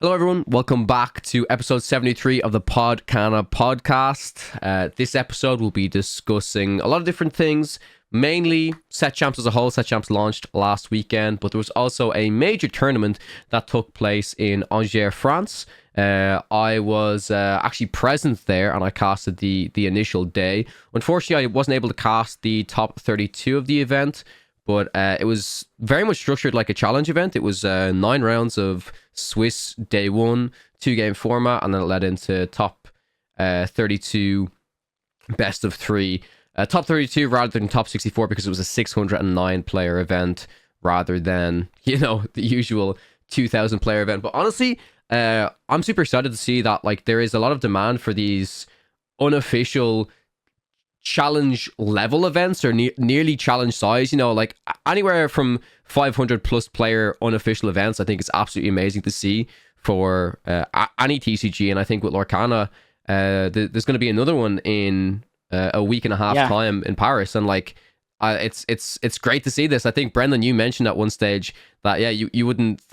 Hello, everyone. Welcome back to episode 73 of the Podcana podcast. This episode will be discussing a lot of different things, mainly Set Champs as a whole. Set Champs launched last weekend, but there was also a major tournament that took place in Angers, France. I was actually present there and I casted the initial day. Unfortunately, I wasn't able to cast the top 32 of the event, but it was very much structured like a challenge event. It was 9 rounds of Swiss day one, 2-game format, and then it led into top 32 best of 3. Top 32 rather than top 64 because it was a 609 player event rather than, the usual 2,000 player event. But honestly, I'm super excited to see that there is a lot of demand for these unofficial challenge level events or nearly challenge size, anywhere from 500 plus player unofficial events. I think it's absolutely amazing to see for any TCG, and I think with Lorcana there's going to be another one in a week and a half time in Paris, and it's great to see this. I think, Brendan, you mentioned at one stage that you wouldn't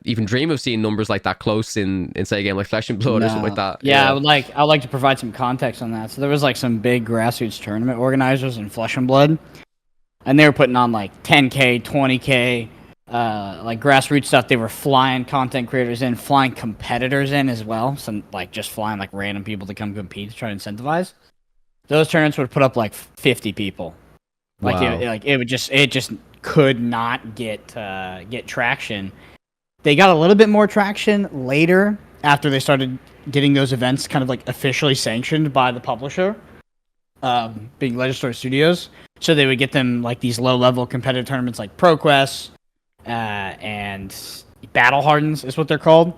even dream of seeing numbers like that close in say a game like Flesh and Blood or something like that. Yeah, I would like to provide some context on that. So there was some big grassroots tournament organizers in Flesh and Blood, and they were putting on 10K, 20K, grassroots stuff. They were flying content creators in, flying competitors in as well. Some just flying random people to come compete to try to incentivize. Those tournaments would put up 50 people. Wow. It just could not get traction. They got a little bit more traction later after they started getting those events kind of officially sanctioned by the publisher, being Legendary Studios. So they would get them these low level competitive tournaments like ProQuest and Battle Hardens is what they're called.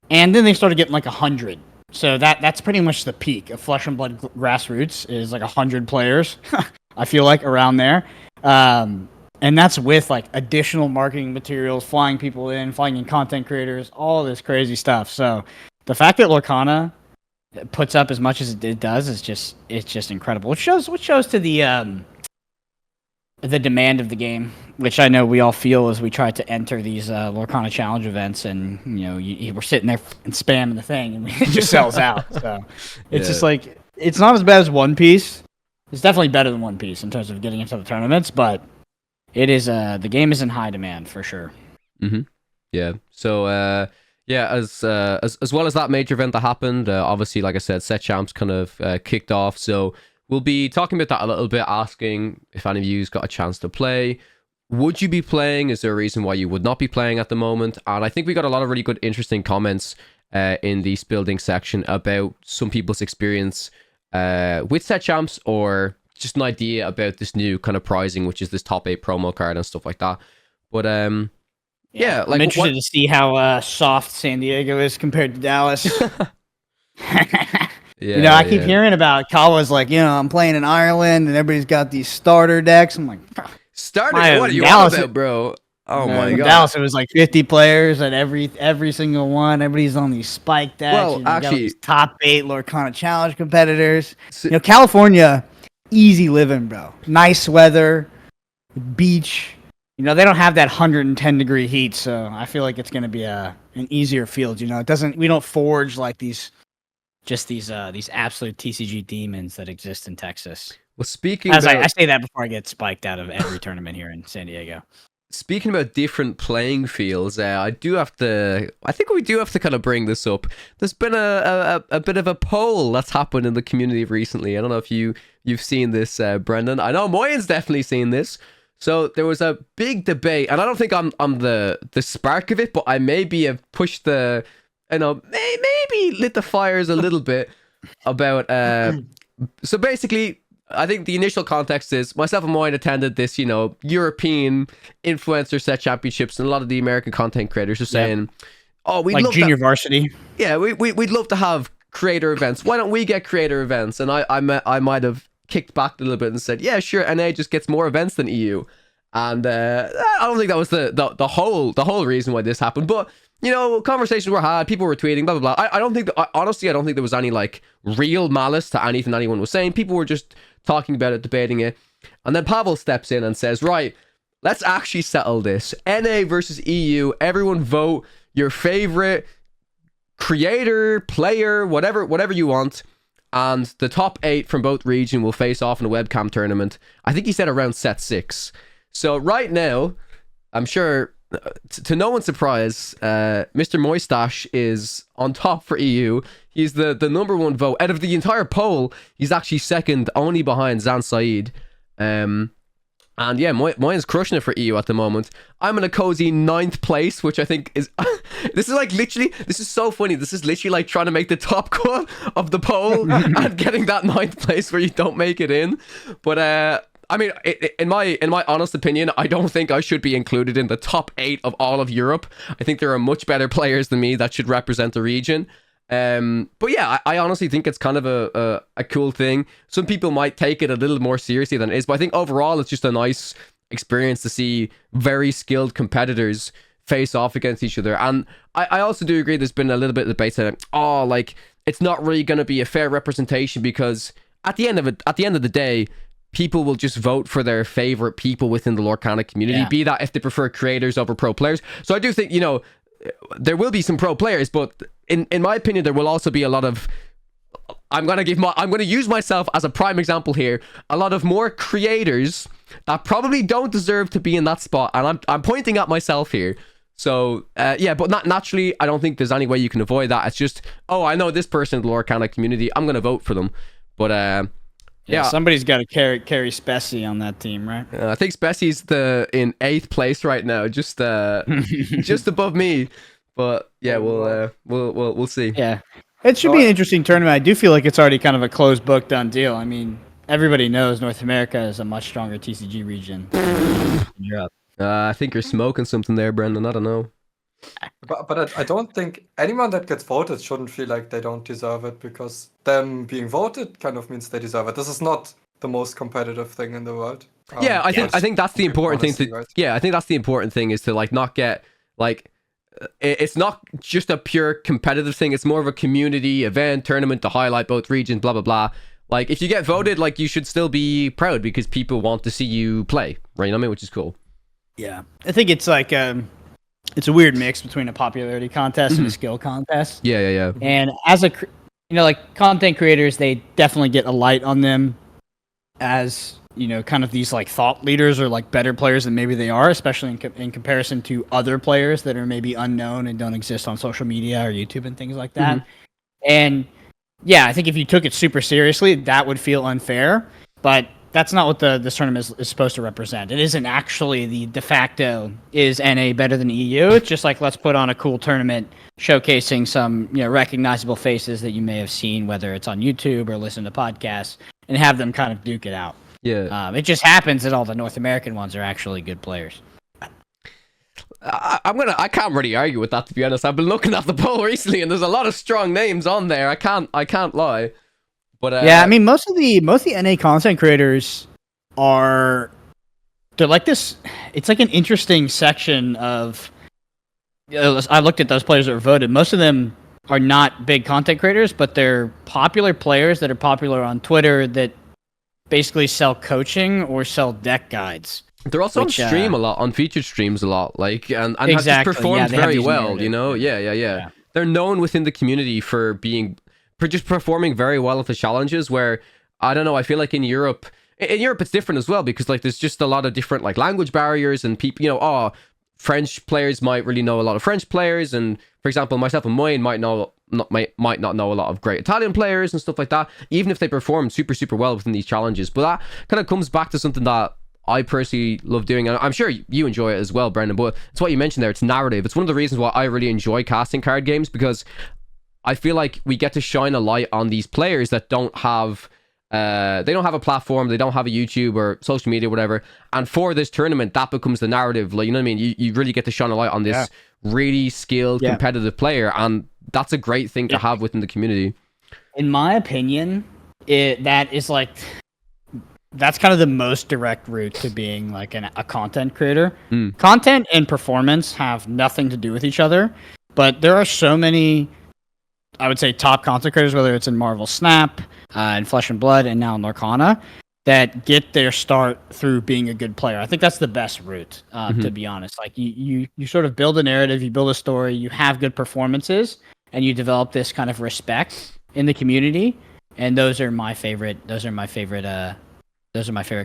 And then they started getting 100. So that's pretty much the peak of Flesh and Blood grassroots is 100 players. I feel around there. And that's with additional marketing materials, flying people in, flying in content creators, all this crazy stuff. So the fact that Lorcana puts up as much as it does is just incredible. Which shows to the demand of the game, which I know we all feel as we try to enter these Lorcana challenge events, and we're sitting there and spamming the thing, and it just sells out. So it's just it's not as bad as One Piece. It's definitely better than One Piece in terms of getting into the tournaments, but it is the game is in high demand for sure. Mm-hmm. Yeah. So as well as that major event that happened, obviously, like I said, Set Champs kind of kicked off. So we'll be talking about that a little bit, asking if any of you's got a chance to play. Would you be playing? Is there a reason why you would not be playing at the moment? And I think we got a lot of really good, interesting comments in the building section about some people's experience with Set Champs, or just an idea about this new kind of pricing, which is this top 8 promo card and stuff like that. But I'm interested to see how soft San Diego is compared to Dallas. I keep hearing about Kawa's I'm playing in Ireland and everybody's got these starter decks. I'm like, starter? What are you on about, bro? Oh my god! Dallas, it was 50 players at every single one. Everybody's on these spike decks. Well, actually, these top 8 Lorcana challenge competitors. California, easy living, bro. Nice weather, beach. They don't have that 110 degree heat, so I feel like it's going to be an easier field. It doesn't. We don't forge these absolute TCG demons that exist in Texas. Well, I say that before I get spiked out of every tournament here in San Diego. Speaking about different playing fields, I think we do have to kind of bring this up. There's been a bit of a poll that's happened in the community recently. I don't know if you've seen this, Brendan. I know Moyen's definitely seen this. So there was a big debate, and I don't think I'm the spark of it, but I maybe have pushed maybe lit the fires a little bit about. So basically, I think the initial context is myself and Moyen attended this, European influencer set championships, and a lot of the American content creators are saying, "Oh, we'd love junior varsity. Yeah, we'd love to have creator events. Why don't we get creator events?" And I might have kicked back a little bit and said, "Yeah, sure. NA just gets more events than EU," and I don't think that was the whole reason why this happened, but. Conversations were had, people were tweeting, blah, blah, blah. I don't think, honestly, I don't think there was any, real malice to anything anyone was saying. People were just talking about it, debating it. And then Pavel steps in and says, right, let's actually settle this. NA versus EU, everyone vote your favorite creator, player, whatever you want. And the top 8 from both region will face off in a webcam tournament. I think he said around set 6. So right now, I'm sure, to no one's surprise, Mr. Moistache is on top for EU. He's the number 1 vote. Out of the entire poll, he's actually second, only behind Zan Said. And yeah, Moyen's crushing it for EU at the moment. I'm in a cozy 9th place, which I think is... this is like literally... This is so funny. This is literally like trying to make the top cut of the poll and getting that 9th place where you don't make it in. But I mean, in my honest opinion, I don't think I should be included in the top 8 of all of Europe. I think there are much better players than me that should represent the region. But yeah, I honestly think it's kind of a cool thing. Some people might take it a little more seriously than it is, but I think overall it's just a nice experience to see very skilled competitors face off against each other. And I also do agree there's been a little bit of debate saying, oh, like, it's not really going to be a fair representation because at the end of the day, people will just vote for their favorite people within the Lorcana community, be that if they prefer creators over pro players. So I do think, you know, there will be some pro players, but in my opinion, there will also be a lot of... I'm going to use myself as a prime example here. A lot of more creators that probably don't deserve to be in that spot, and I'm pointing at myself here. So yeah, but not naturally. I don't think there's any way you can avoid that. It's just, oh, I know this person in the Lorcana community, I'm going to vote for them. But yeah, somebody's got to carry Spessy on that team, right? I think Spessy's in 8th place right now, just just above me. But yeah, we'll see. Yeah, it should be an interesting tournament. I do feel like it's already kind of a closed book, done deal. I mean, everybody knows North America is a much stronger TCG region than Europe. I think you're smoking something there, Brendan. I don't know. But I don't think anyone that gets voted shouldn't feel like they don't deserve it, because them being voted kind of means they deserve it. This is not the most competitive thing in the world. Yeah, I think that's the important thing. Right? Yeah, I think that's the important thing, is to like not get like... It's not just a pure competitive thing. It's more of a community event, tournament to highlight both regions, blah, blah, blah. Like, if you get voted, like, you should still be proud because people want to see you play, right? You know what I mean? Which is cool. Yeah. I think it's like... it's a weird mix between a popularity contest and a skill contest. Yeah. And as a, like content creators, they definitely get a light on them as, kind of these like thought leaders or like better players than maybe they are, especially in comparison to other players that are maybe unknown and don't exist on social media or YouTube and things like that. And yeah, I think if you took it super seriously, that would feel unfair. But that's not what this tournament is supposed to represent. It isn't actually the de facto is NA better than EU. It's just like, let's put on a cool tournament showcasing some recognizable faces that you may have seen, whether it's on YouTube or listen to podcasts, and have them kind of duke it out. Yeah. It just happens that all the North American ones are actually good players. I can't really argue with that, to be honest. I've been looking at the poll recently, and there's a lot of strong names on there. I can't lie. But yeah, I mean, most of the NA content creators they're like this. It's like an interesting section of. I looked at those players that were voted. Most of them are not big content creators, but they're popular players that are popular on Twitter that basically sell coaching or sell deck guides. They're also on stream a lot, on featured streams a lot, like and exactly. Have just performed very well. Yeah. They're known within the community for just performing very well at the challenges, where I don't know, I feel like in Europe it's different as well, because like there's just a lot of different like language barriers, and people, French players might really know a lot of French players, and for example, myself and Moyen might not know a lot of great Italian players and stuff like that, even if they perform super, super well within these challenges. But that kind of comes back to something that I personally love doing, and I'm sure you enjoy it as well, Brendan, but it's what you mentioned there, it's narrative. It's one of the reasons why I really enjoy casting card games, because I feel like we get to shine a light on these players that don't have a platform, they don't have a YouTube or social media, whatever. And for this tournament, that becomes the narrative. Like, you know what I mean? You really get to shine a light on this really skilled, competitive player, and that's a great thing to have within the community. In my opinion, that's kind of the most direct route to being like a content creator. Content and performance have nothing to do with each other, but there are so many, I would say, top content creators, whether it's in Marvel Snap, in Flesh and Blood, and now in Lorcana, that get their start through being a good player. I think that's the best route, to be honest. Like you sort of build a narrative, you build a story, you have good performances, and you develop this kind of respect in the community. And those are my favorite. Those are my favorite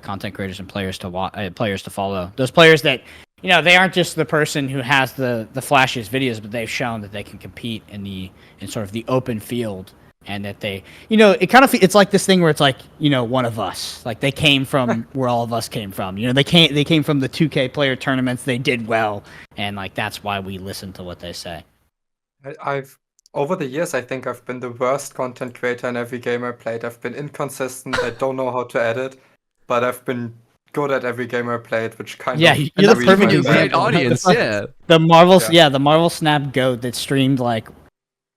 content creators and players to follow. Those players that, they aren't just the person who has the flashiest videos, but they've shown that they can compete in sort of the open field, and that they, it's like this thing where it's like, one of us. Like, they came from where all of us came from. They came from the 2K player tournaments. They did well, and like that's why we listen to what they say. I've over the years, I think I've been the worst content creator in every game I played. I've been inconsistent. I don't know how to edit, but I've been good at every game I played, which kind of you're the perfect great audience. The Marvel Snap goat that streamed like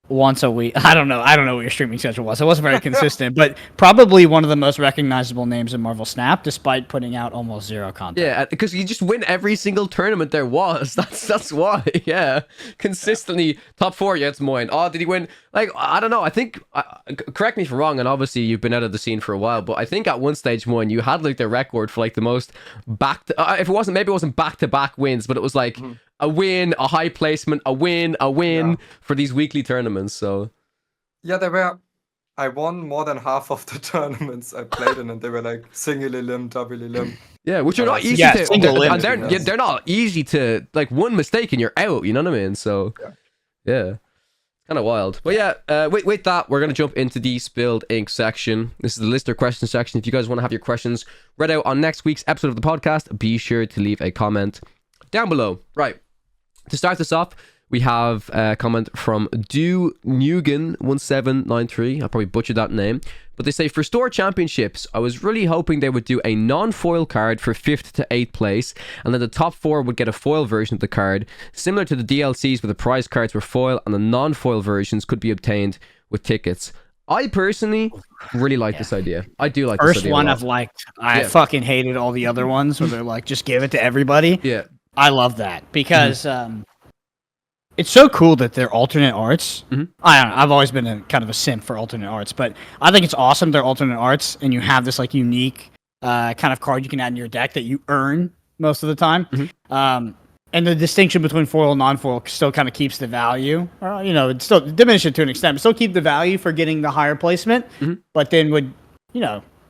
once a week. I don't know what your streaming schedule was. It wasn't very consistent, but probably one of the most recognizable names in Marvel Snap, despite putting out almost zero content. Yeah, because you just win every single tournament there was. That's why. Yeah, consistently top 4 against Moyne. Oh, did he win? Like, I don't know. I think, correct me if I'm wrong, and obviously you've been out of the scene for a while, but I think at one stage, Moyne, you had like the record for like the most if it wasn't back-to-back wins, but it was like a win, a high placement, a win for these weekly tournaments. So yeah, I won more than half of the tournaments I played in, and they were like single limb, double limb. Yeah, which are not easy to, and they're not easy to, like, one mistake and you're out, you know what I mean? So yeah. Kind of wild. But yeah, with that, we're going to jump into the Spilled Ink section. This is the listener question section. If you guys want to have your questions read out on next week's episode of the podcast, be sure to leave a comment down below. Right. To start this off, we have a comment from Do Nugan 1793. I probably butchered that name. But they say, for store championships, I was really hoping they would do a non-foil card for 5th to 8th place, and then the top 4 would get a foil version of the card, similar to the DLCs where the prize cards were foil and the non-foil versions could be obtained with tickets. I personally really like this idea. I do like this idea. First one I've liked. I fucking hated all the other ones where they're like, just give it to everybody. Yeah. I love that because it's so cool that they're alternate arts. I don't know. I've always been a kind of a simp for alternate arts, but I think it's awesome they're alternate arts, and you have this like unique kind of card you can add in your deck that you earn most of the time. And the distinction between foil and non-foil still kind of keeps the value. Or, it still diminish it to an extent, but still keep the value for getting the higher placement. But then would,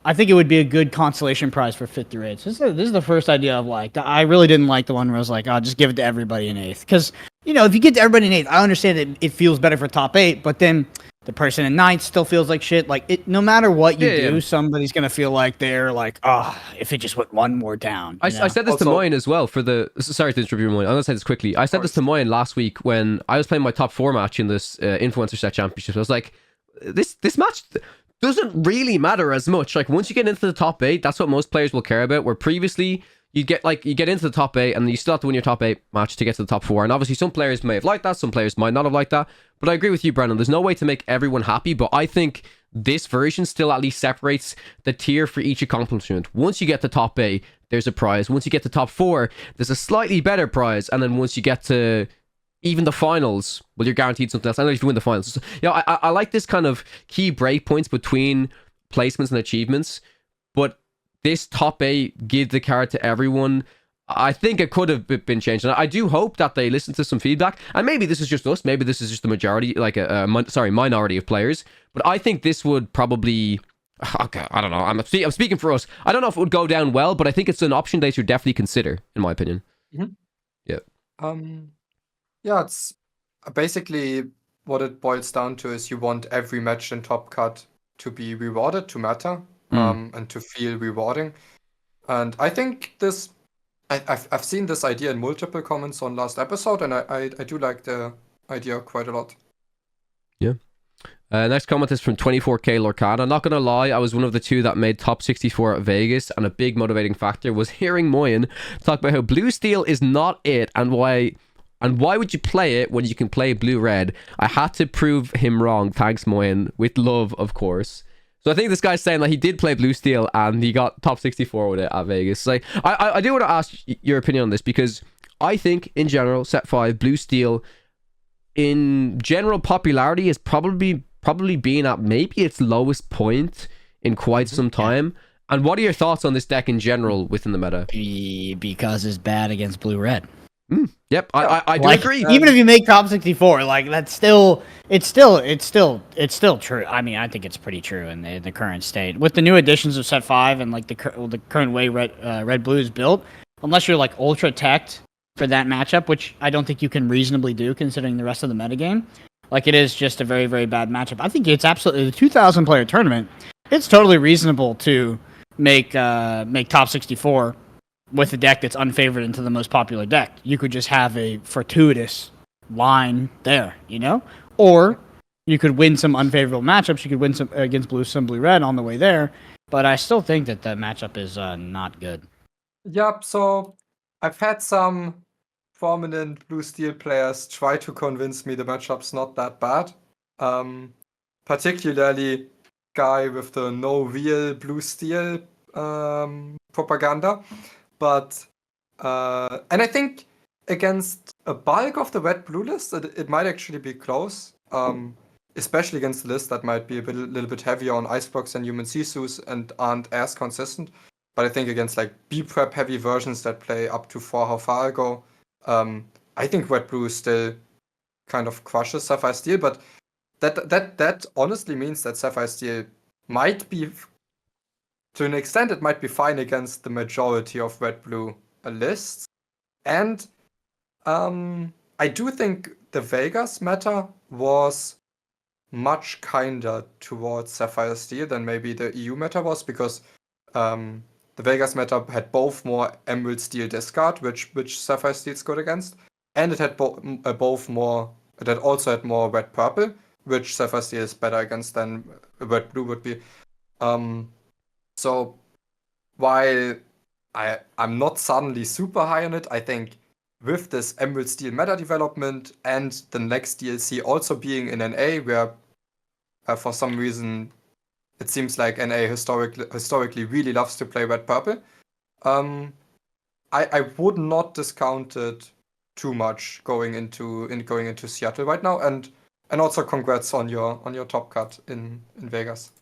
I think it would be a good consolation prize for 5th through 8th. So this is the first idea of like, I really didn't like the one where I was like, oh, just give it to everybody in 8th. Because, if you get to everybody in 8th, I understand that it feels better for top 8, but then the person in 9th still feels like shit. Like, no matter what you do, somebody's going to feel like they're like, oh, if it just went one more down. I said this to Moyne as well for the... Sorry to interrupt you, Moyne. I'm going to say this quickly. I said this to Moyne last week when I was playing my top 4 match in this Influencer Set Championship. I was like, this match doesn't really matter as much. Like, once you get into the top 8, that's what most players will care about, where previously you get into the top 8 and you still have to win your top 8 match to get to the top 4. And obviously some players may have liked that, some players might not have liked that. But I agree with you, Brendan. There's no way to make everyone happy, but I think this version still at least separates the tier for each accomplishment. Once you get to top 8, there's a prize. Once you get to top 4, there's a slightly better prize. And then once you get to even the finals, well, you're guaranteed something else. I know if you win the finals. I like this kind of key breakpoints between placements and achievements, but this top 8 give the card to everyone. I think it could have been changed, and I do hope that they listen to some feedback. And maybe this is just us, maybe this is just the majority, like minority of players. But I think this would probably, okay, I don't know. I'm speaking for us. I don't know if it would go down well, but I think it's an option they should definitely consider, in my opinion. Yeah. Yeah, it's basically what it boils down to is you want every match in Top Cut to be rewarded, to matter, and to feel rewarding. And I think this, I've seen this idea in multiple comments on last episode, and I do like the idea quite a lot. Yeah. Next comment is from 24K Lorcana. Not gonna lie, I was one of the 2 that made top 64 at Vegas, and a big motivating factor was hearing Moyen talk about how blue steel is not it, and why would you play it when you can play blue-red? I had to prove him wrong. Thanks, Moyen. With love, of course. So I think this guy's saying that he did play blue steel and he got top 64 with it at Vegas. Like, I do want to ask your opinion on this, because I think, in general, set 5, blue steel, in general popularity, is probably been at maybe its lowest point in quite some time. And what are your thoughts on this deck in general within the meta? Because it's bad against blue-red. Yep, I do Like, agree. even if you make top 64, like that's still it's still true. I mean, I think it's pretty true in the current state with the new additions of set 5 and like the current way red blue is built. Unless you're like ultra teched for that matchup, which I don't think you can reasonably do considering the rest of the metagame. Like it is just a very very bad matchup. I think it's absolutely the 2,000 player tournament. It's totally reasonable to make top 64 with a deck that's unfavored into the most popular deck. You could just have a fortuitous line there, you know? Or you could win some unfavorable matchups. You could win some against blue, some blue red on the way there. But I still think that the matchup is not good. Yep, so I've had some prominent blue steel players try to convince me the matchup's not that bad. Particularly guy with the no real blue steel propaganda. But and I think against a bulk of the red blue list, it might actually be close. Especially against the list that might be a little bit heavier on Icebox and Human Sisus and aren't as consistent. But I think against like B prep heavy versions that play up to 4 how far ago, I think red blue still kind of crushes Sapphire Steel. But that honestly means that Sapphire Steel might be, to an extent, it might be fine against the majority of red blue lists. And I do think the Vegas meta was much kinder towards Sapphire Steel than maybe the EU meta was, because the Vegas meta had both more Emerald Steel discard, which Sapphire Steel's good against, and it had both more. It had also had more red purple, which Sapphire Steel is better against than red blue would be. So while I'm not suddenly super high on it, I think with this Emerald Steel meta development and the next DLC also being in NA, where for some reason it seems like NA historically really loves to play red purple, I would not discount it too much going into Seattle right now, and also congrats on your top cut in Vegas.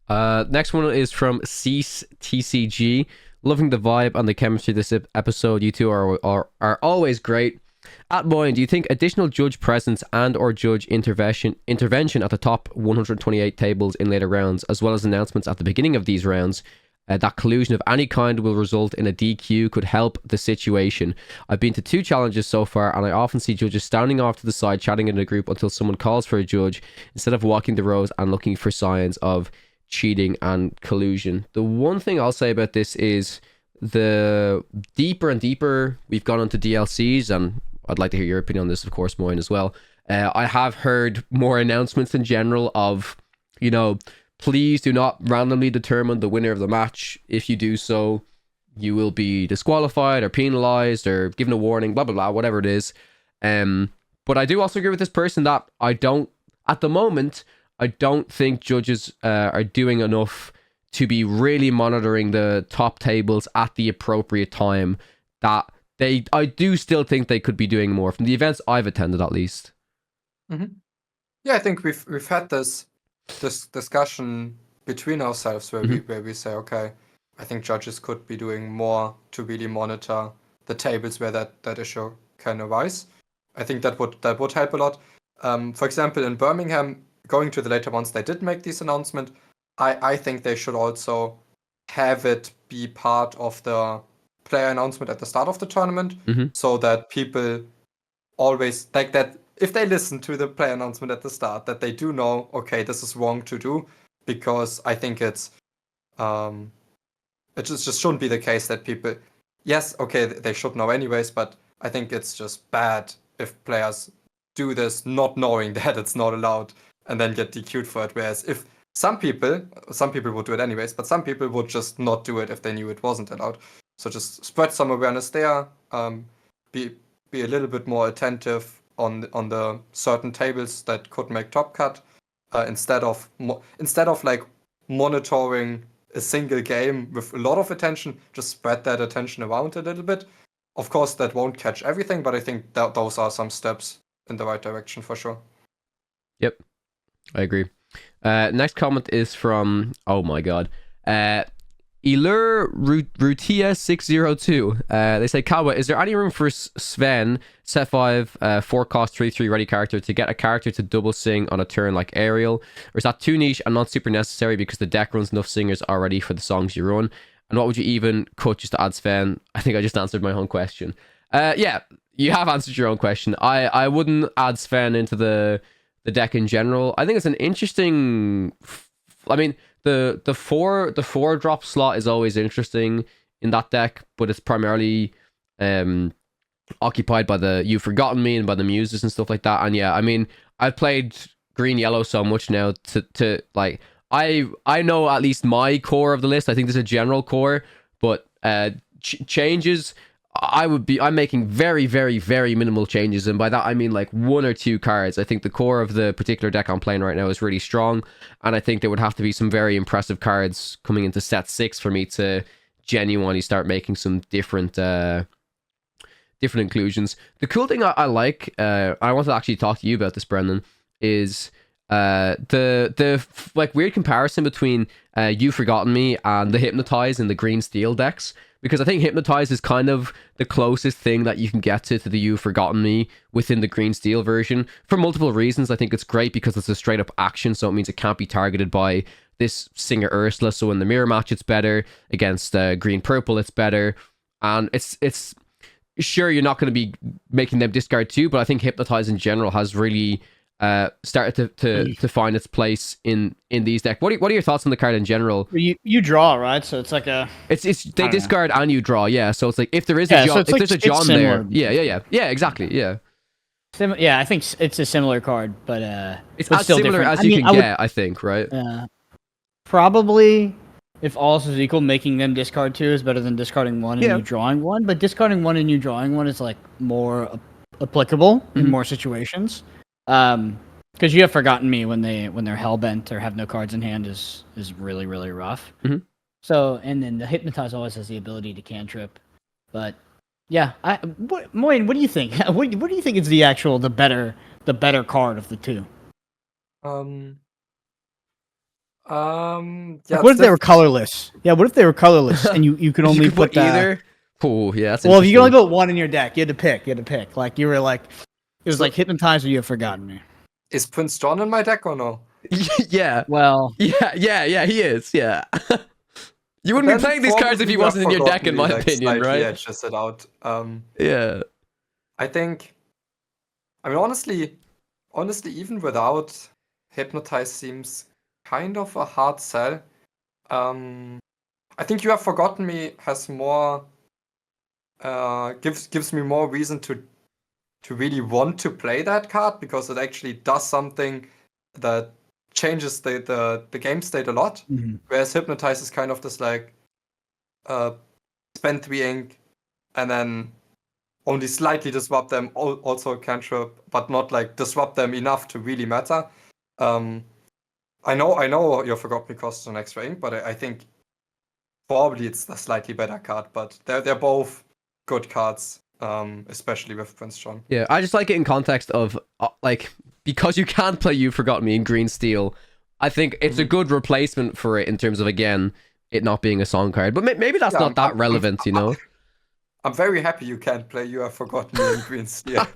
Next one is from Cease TCG. Loving the vibe and the chemistry this episode. You two are always great. At Moyen, do you think additional judge presence and or judge intervention at the top 128 tables in later rounds, as well as announcements at the beginning of these rounds, that collusion of any kind will result in a DQ, could help the situation? I've been to 2 challenges so far, and I often see judges standing off to the side chatting in a group until someone calls for a judge, instead of walking the rows and looking for signs of cheating and collusion. The one thing I'll say about this is the deeper and deeper we've gone into DLCs, and I'd like to hear your opinion on this, of course, Moyen, as well. I have heard more announcements in general of, please do not randomly determine the winner of the match. If you do so, you will be disqualified or penalized or given a warning, blah, blah, blah, whatever it is. But I do also agree with this person that at the moment, I don't think judges are doing enough to be really monitoring the top tables at the appropriate time. I do still think they could be doing more from the events I've attended, at least. Mm-hmm. Yeah, I think we've had this discussion between ourselves where we say, okay, I think judges could be doing more to really monitor the tables where that issue can arise. I think that would help a lot. For example, in Birmingham, going to the later ones, they did make this announcement. I think they should also have it be part of the player announcement at the start of the tournament, so that people always, like, that if they listen to the player announcement at the start, that they do know, okay, this is wrong to do, because I think it just shouldn't be the case that people, yes, okay, they should know anyways, but I think it's just bad if players do this not knowing that it's not allowed and then get DQ'd for it. Whereas if some people would do it anyways, but some people would just not do it if they knew it wasn't allowed. So just spread some awareness there. Be a little bit more attentive on the certain tables that could make top cut, instead of like monitoring a single game with a lot of attention. Just spread that attention around a little bit. Of course, that won't catch everything, but I think that those are some steps in the right direction for sure. Yep, I agree. Next comment is from, oh my god, Elur Rutia 602. They say, Kawa, is there any room for Sven, set 5, 4 cost 3/3 ready character to get a character to double sing on a turn like Ariel? Or is that too niche and not super necessary because the deck runs enough singers already for the songs you run? And what would you even cut just to add Sven? I think I just answered my own question. Yeah, you have answered your own question. I wouldn't add Sven into the deck in general. I think it's an interesting. I mean, the four drop slot is always interesting in that deck, but it's primarily occupied by the You've Forgotten Me and by the muses and stuff like that. And yeah, I mean, I've played green yellow so much now to like I know at least my core of the list. I think there's a general core, but changes. I'm making very, very, very minimal changes, and by that I mean like 1 or 2 cards. I think the core of the particular deck I'm playing right now is really strong, and I think there would have to be some very impressive cards coming into set 6 for me to genuinely start making some different inclusions. The cool thing I like, I want to actually talk to you about this, Brendan, is the like weird comparison between You've Forgotten Me and the Hypnotize and the Green Steel decks. Because I think Hypnotize is kind of the closest thing that you can get to the You've Forgotten Me within the Green Steel version. For multiple reasons, I think it's great because it's a straight up action, so it means it can't be targeted by this Singer Ursula. So in the mirror match, it's better. Against Green Purple, it's better. And it's sure you're not going to be making them discard too, but I think Hypnotize in general has really started to find its place in these decks. What are your thoughts on the card in general? You draw, right? So it's like a it's they discard and you draw, yeah. So it's like if there is a John, if there's a John there, yeah, exactly, yeah. Yeah, I think it's a similar card, but it's as similar different. as you can get, I think, right? Probably, if all else is equal, making them discard 2 is better than discarding 1 and you drawing 1. But discarding 1 and you drawing 1 is like more applicable in more situations. Because You Have Forgotten Me when they're hellbent or have no cards in hand is really, really rough. So, and then the Hypnotize always has the ability to cantrip. But yeah, Moyne, what do you think? What do you think is the better card of the two? Yeah. What if they were colorless? Yeah, what if they were colorless and you could only put either? Oh, yeah. That's well, if you could only put 1 in your deck, you had to pick. Like you were like. It was like Hypnotize or You Have Forgotten Me. Is Prince John in my deck or no? Yeah. Well. Yeah, he is, yeah. You wouldn't be playing these cards if he wasn't in your deck, in my opinion, right? Yeah, just it out. Yeah. I think, I mean, honestly, even without Hypnotize seems kind of a hard sell. I think You Have Forgotten Me has more, gives me more reason to really want to play that card because it actually does something that changes the game state a lot. Whereas Hypnotize is kind of this like spend 3 ink and then only slightly disrupt them, also cantrip, but not like disrupt them enough to really matter. I know Your Forgotten Me costs an extra ink, but I think probably it's a slightly better card, but they're both good cards. Especially with Prince John. Yeah, I just like it in context of like because you can't play You've Forgotten Me in Green Steel. I think it's a good replacement for it in terms of again it not being a song card. But maybe that's not that relevant, you know. I'm very happy you can't play You Have Forgotten Me in Green Steel.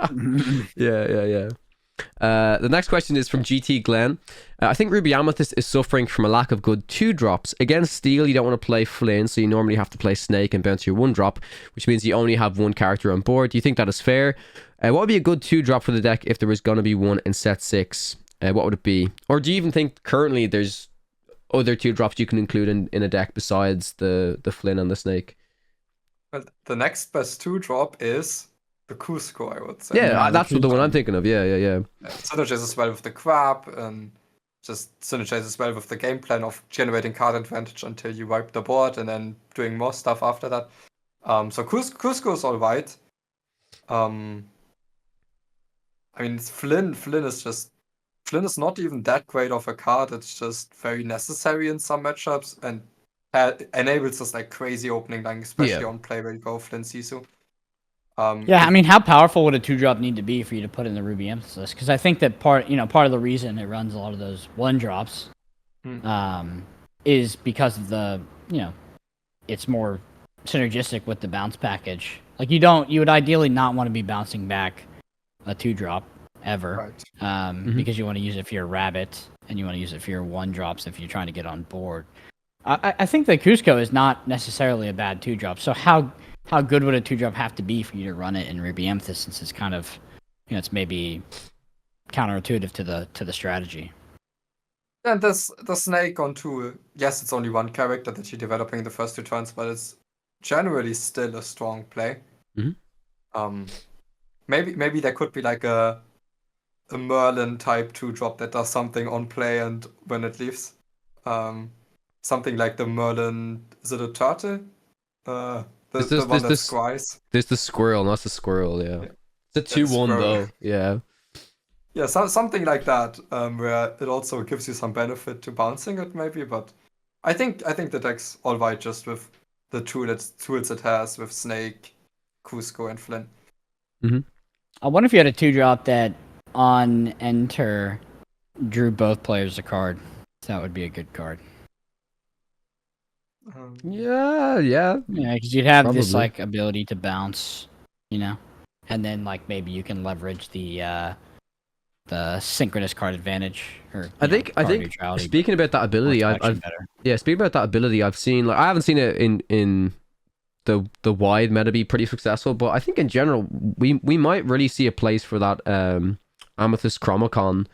Yeah. The next question is from GT Glenn. I think Ruby Amethyst is suffering from a lack of good 2-drops. Against Steel, you don't want to play Flynn, so you normally have to play Snake and bounce your 1-drop, which means you only have 1 character on board. Do you think that is fair? What would be a good 2-drop for the deck if there was going to be one in set 6? What would it be? Or do you even think currently there's other 2-drops you can include in a deck besides the Flynn and the Snake? Well, the next best 2-drop is the Cusco, I would say. Yeah, that's the one I'm thinking of. Yeah. Synergizes as well with the Crab, and just synergizes as well with the game plan of generating card advantage until you wipe the board and then doing more stuff after that. So Cusco is alright. I mean, Flynn is not even that great of a card. It's just very necessary in some matchups and enables this like crazy opening line, especially on play where you go Flynn Sisu. Yeah, I mean, how powerful would a 2-drop need to be for you to put in the Ruby Amethyst? Because I think that part of the reason it runs a lot of those 1-drops is because of the it's more synergistic with the bounce package. Like you would ideally not want to be bouncing back a 2-drop ever, Right. because you want to use it for your rabbit and you want to use it for your 1-drops if you're trying to get on board. I think that Cusco is not necessarily a bad 2-drop. So how good would a 2-drop have to be for you to run it in Ruby Amethyst, since it's kind of, it's maybe counterintuitive to the strategy. And the snake on 2, yes, it's only one character that you're developing the first 2 turns, but it's generally still a strong play. Maybe there could be like a Merlin type 2-drop that does something on play and when it leaves. Something like the Merlin, is it a turtle? The one that scries. There's the squirrel, not the squirrel, yeah. It's a 2-1 though, yeah. Yeah, something like that, where it also gives you some benefit to bouncing it, maybe. But I think the deck's all right just with the tools it has with Snake, Cusco, and Flynn. I wonder if you had a 2-drop that on enter drew both players a card. That would be a good card. Yeah. Yeah, because you'd have this Probably. like ability to bounce, and then like maybe you can leverage the synchronous card advantage, or I think neutrality, speaking about that ability, speaking about that ability, I've seen, like, I haven't seen it in the wide meta be pretty successful, but I think in general we might really see a place for that Amethyst Chromicon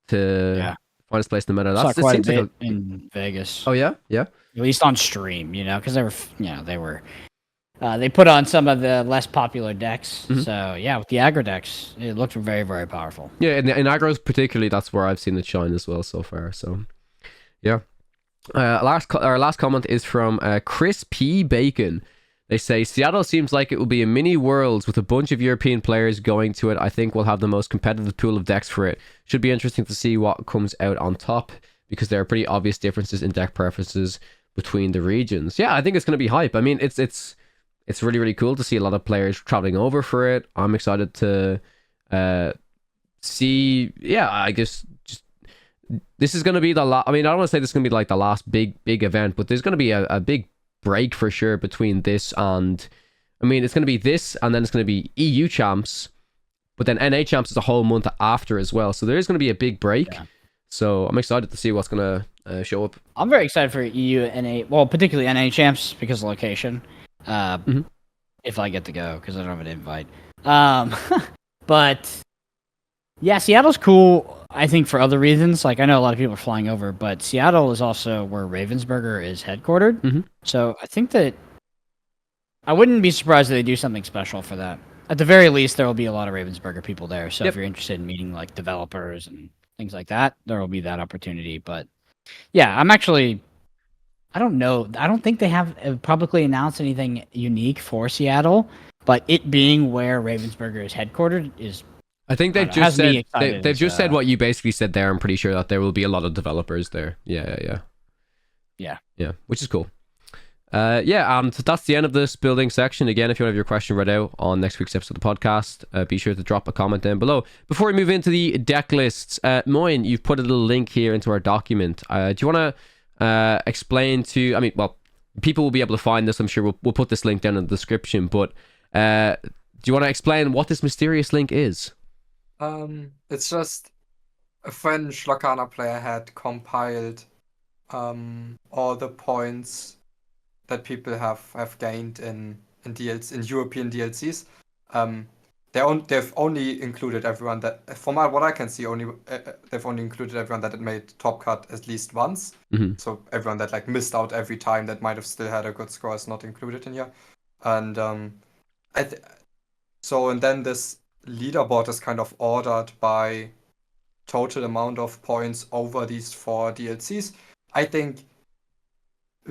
to find its place in the meta. That's quite a bit in Vegas. Oh yeah. At least on stream, because they put on some of the less popular decks. So yeah, with the aggro decks, it looked very, very powerful. Yeah, in aggros particularly, that's where I've seen it shine as well so far. So yeah. Our last comment is from Chris P. Bacon. They say, Seattle seems like it will be a mini Worlds with a bunch of European players going to it. I think we'll have the most competitive pool of decks for it. Should be interesting to see what comes out on top, because there are pretty obvious differences in deck preferences between the regions. Yeah, I think it's going to be hype. I mean, it's really, really cool to see a lot of players traveling over for it. I'm excited to see. Yeah, I guess just this is going to be the last. I mean, I don't want to say this is going to be like the last big event, but there's going to be a big break for sure between this and, I mean, it's going to be this, and then it's going to be EU champs, but then NA champs is a whole month after as well. So there is going to be a big break. Yeah. So I'm excited to see what's going to show up. I'm very excited for EU, NA, well, particularly NA champs because of location. If I get to go, because I don't have an invite. But yeah, Seattle's cool, I think, for other reasons. Like, I know a lot of people are flying over, but Seattle is also where Ravensburger is headquartered. So I think that I wouldn't be surprised if they do something special for that. At the very least, there will be a lot of Ravensburger people there. So if you're interested in meeting like developers and things like that, there will be that opportunity. But yeah, I don't know. I don't think they have publicly announced anything unique for Seattle, but it being where Ravensburger is headquartered is. I think they've just said they've just said what you basically said there. I'm pretty sure that there will be a lot of developers there. Yeah, which is cool. And that's the end of this building section. Again, if you want to have your question read out on next week's episode of the podcast, be sure to drop a comment down below. Before we move into the deck lists, Moin, you've put a little link here into our document. Do you want to explain to? I mean, well, people will be able to find this. I'm sure we'll put this link down in the description. But do you want to explain what this mysterious link is? It's just a French Lorcana player had compiled all the points that people have gained in European DLCs. They've only included everyone that, from what I can see, they've only included everyone that had made top cut at least once. So everyone that like missed out every time that might have still had a good score is not included in here. And and then this leaderboard is kind of ordered by total amount of points over these 4 DLCs. I think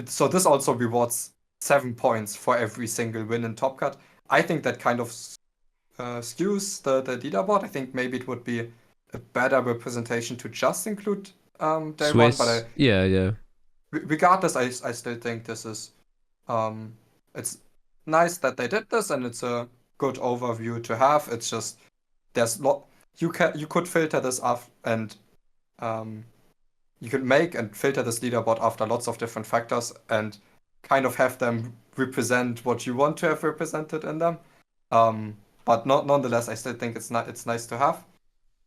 so. This also rewards 7 points for every single win in Top Cut. I think that kind of skews the leaderboard. I think maybe it would be a better representation to just include day one. But yeah. Regardless, I still think this is it's nice that they did this, and it's a good overview to have. It's just you could filter this off, and you could make and filter this leaderboard after lots of different factors, and kind of have them represent what you want to have represented in them. But nonetheless, I still think it's nice to have.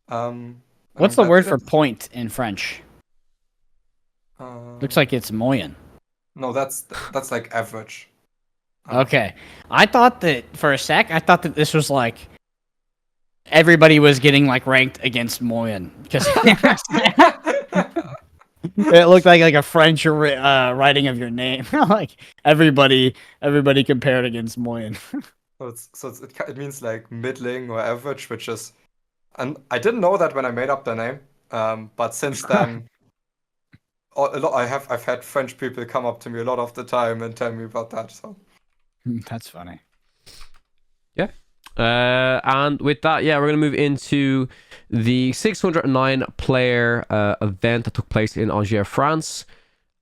And What's I'm the glad word that for it's- point in French? Looks like it's moyen. No, that's like average. Okay. I thought that for a sec, I thought that this was like everybody was getting like ranked against moyen because it looked like a French writing of your name. Like everybody compared against moyen. It means like middling or average, which is, and I didn't know that when I made up the name. But since then, I've had French people come up to me a lot of the time and tell me about that. So That's funny. Yeah. And with that, yeah, we're going to move into the 609 player event that took place in Angers, France.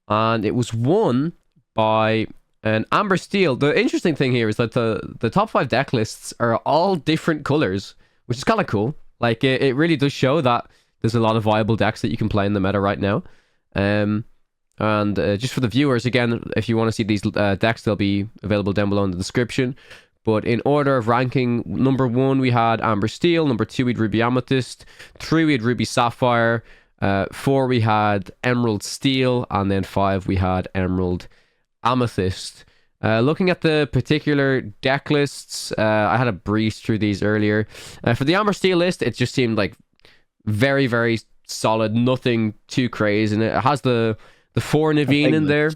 And it was won by an Amber Steel. The interesting thing here is that the top 5 deck lists are all different colors, which is kind of cool. Like, it really does show that there's a lot of viable decks that you can play in the meta right now. And just for the viewers, again, if you want to see these decks, they'll be available down below in the description. But in order of ranking, number 1 we had Amber Steel, number 2 we had Ruby Amethyst, 3 we had Ruby Sapphire, 4 we had Emerald Steel, and then 5 we had Emerald Amethyst. Looking at the particular deck lists, I had a breeze through these earlier. For the Amber Steel list, it just seemed like very, very solid, nothing too crazy, and it has the 4 Naveen in there.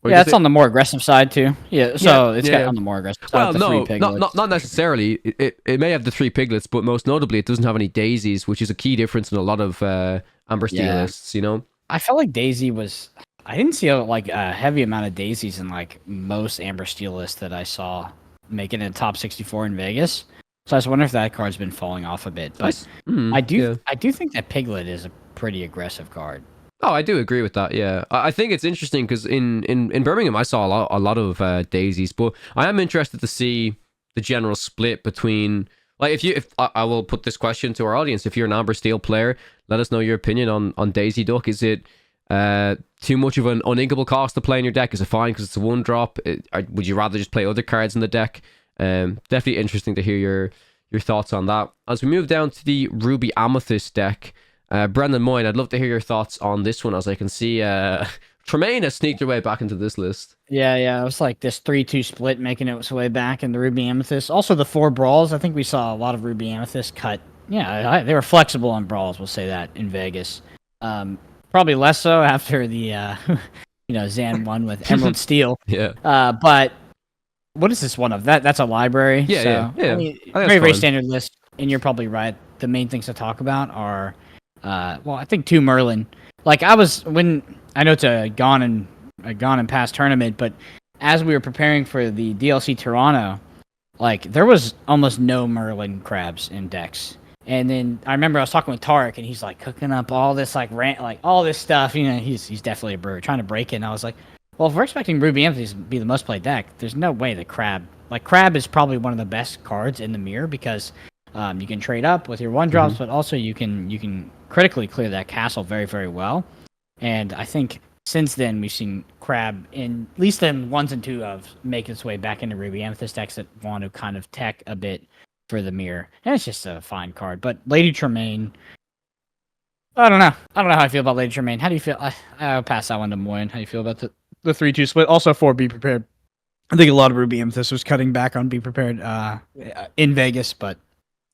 Yeah, it's on the more aggressive side too. Yeah, so it's yeah. got on the more aggressive side. Well, no, not necessarily. It may have the 3 piglets, but most notably, it doesn't have any daisies, which is a key difference in a lot of Amber Steel lists. You know, I felt like Daisy was. I didn't see a heavy amount of daisies in like most Amber Steel lists that I saw making it top 64 in Vegas. So I was wondering if that card's been falling off a bit. But I do think that Piglet is a pretty aggressive card. Oh, I do agree with that. Yeah, I think it's interesting because in Birmingham I saw a lot of daisies, but I am interested to see the general split between, like, if I will put this question to our audience: if you're an Amber Steel player, let us know your opinion on Daisy Duck. Is it too much of an uninkable cost to play in your deck? Is it fine because it's a 1-drop? Would you rather just play other cards in the deck? Definitely interesting to hear your thoughts on that. As we move down to the Ruby Amethyst deck, Brendan Moyne, I'd love to hear your thoughts on this one, as I can see Tremaine has sneaked her way back into this list. Yeah, it was like this 3-2 split making its way back in the Ruby Amethyst. Also the 4 brawls, I think we saw a lot of Ruby Amethyst cut. Yeah, they were flexible on brawls, we'll say that, in Vegas. Probably less so after the Zan won with Emerald Steel. Yeah. But what is this one of? That's a library. Yeah. I mean, very standard list, and you're probably right. The main things to talk about are I think 2 Merlin. Like I know it's a gone and past tournament, but as we were preparing for the DLC Toronto, like there was almost no Merlin crabs in decks. And then I remember I was talking with Tarek, and he's like cooking up all this all this stuff. You know, he's definitely a brewer trying to break it. And I was like, well, if we're expecting Ruby Amethyst to be the most played deck, there's no way that Crab is probably one of the best cards in the mirror because you can trade up with your 1-drops, but also you can critically clear that castle very, very well. And I think since then we've seen Crab in at least in 1s and 2 of make its way back into Ruby Amethyst decks that want to kind of tech a bit for the mirror. And it's just a fine card. But Lady Tremaine, I don't know how I feel about Lady Tremaine. How do you feel? I'll pass that one to Moyne. How do you feel about the 3-2 split? Also for Be Prepared. I think a lot of Ruby Amethyst was cutting back on Be Prepared in Vegas, but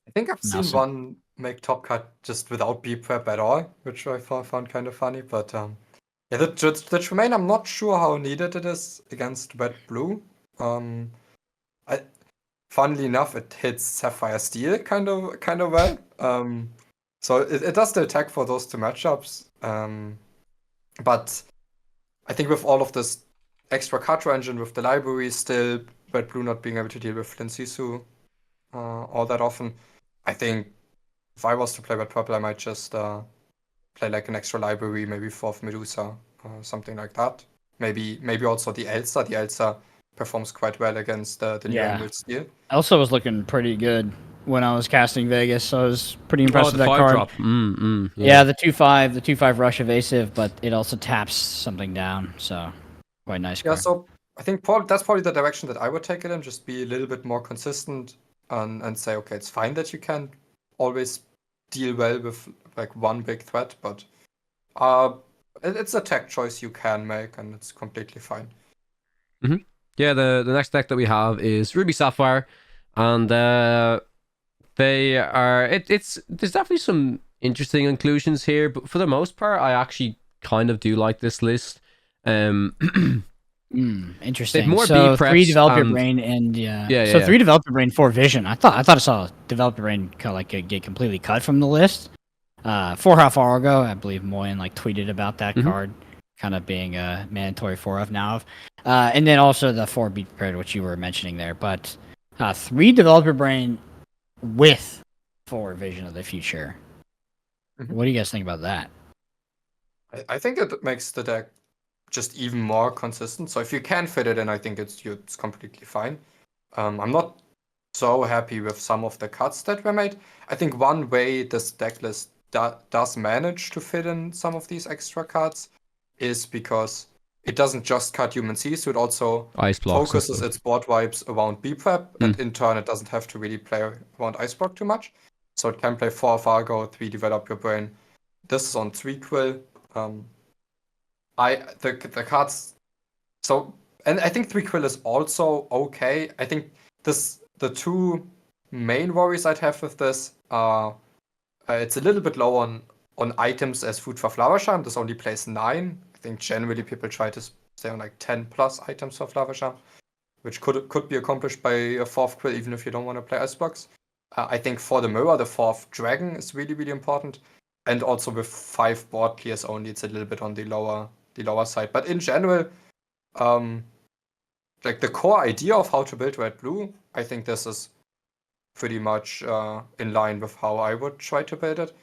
I think I've seen one make top cut just without B prep at all, which I found kind of funny. But the Tremaine, I'm not sure how needed it is against Red Blue. Funnily enough, it hits Sapphire Steel kind of well. So it does the attack for those 2 matchups. But I think with all of this extra card engine with the library, still Red Blue not being able to deal with Flynn Sisu all that often, I think if I was to play Red Purple, I might just play like an extra library, maybe 4th Medusa or something like that. Maybe also the Elsa. The Elsa performs quite well against the new Emerald Steel. Elsa was looking pretty good when I was casting Vegas, so I was pretty impressed with that card. Drop. Yeah, the 2/5 rush evasive, but it also taps something down. So Quite nice Yeah, card. so I think that's probably the direction that I would take it in. Just be a little bit more consistent and say, okay, it's fine that you can't always deal well with like one big threat, but it's a tech choice you can make, and it's completely fine. Yeah, the next deck that we have is Ruby Sapphire, and they are it's there's definitely some interesting inclusions here, but for the most part, I actually kind of do like this list. Interesting. more So B preps 3 developer and- brain and Yeah, so yeah. 3 developer brain, 4 vision. I thought I saw developer brain get completely cut from the list. 4 half hour ago, I believe Moyen like tweeted about that card kind of being a mandatory 4 of now of. And then also the 4 be prepared, which you were mentioning there. But 3 developer brain with 4 vision of the future. What do you guys think about that? I think it makes the deck just even more consistent. So if you can fit it in, I think it's completely fine. I'm not so happy with some of the cuts that were made. I think one way this deck list does manage to fit in some of these extra cards is because it doesn't just cut human seas, so it also Ice blocks and focuses stuff. its board vibes around B prep, and in turn it doesn't have to really play around ice block too much. So it can play 4 Fargo, 3 Develop Your Brain. This is on 3 Quill. The cards. So, and I think 3 Quill is also okay. I think the 2 main worries I'd have with this are it's a little bit low on items as food for Flower Charm. This only plays 9. I think generally people try to stay on like 10 plus items for Flower Charm, which could be accomplished by a 4th Quill even if you don't want to play ice blocks. I think for the mirror, the 4th Dragon is really, really important. And also with 5 board clears only, it's a little bit on the lower side. But in general, like the core idea of how to build red-blue, I think this is pretty much in line with how I would try to build it.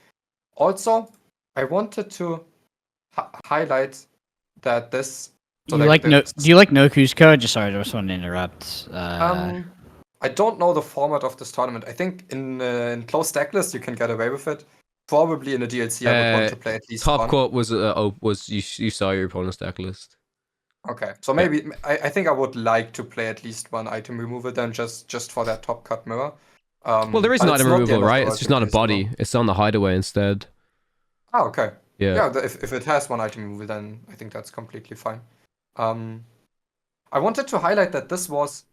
Also, I wanted to highlight that this. Do you like Noku's code? Just sorry, I just wanted to interrupt. I don't know the format of this tournament. I think in closed decklist you can get away with it. Probably in a DLC, I would want to play at least Top one. quote was you saw your opponent's deck list. Okay, so maybe I think I would like to play at least one item removal then just for that top cut mirror. Well, there is an item removal, right? It's just not a body. It's on the hideaway instead. Oh, okay. Yeah. If it has one item removal, then I think that's completely fine. I wanted to highlight that this was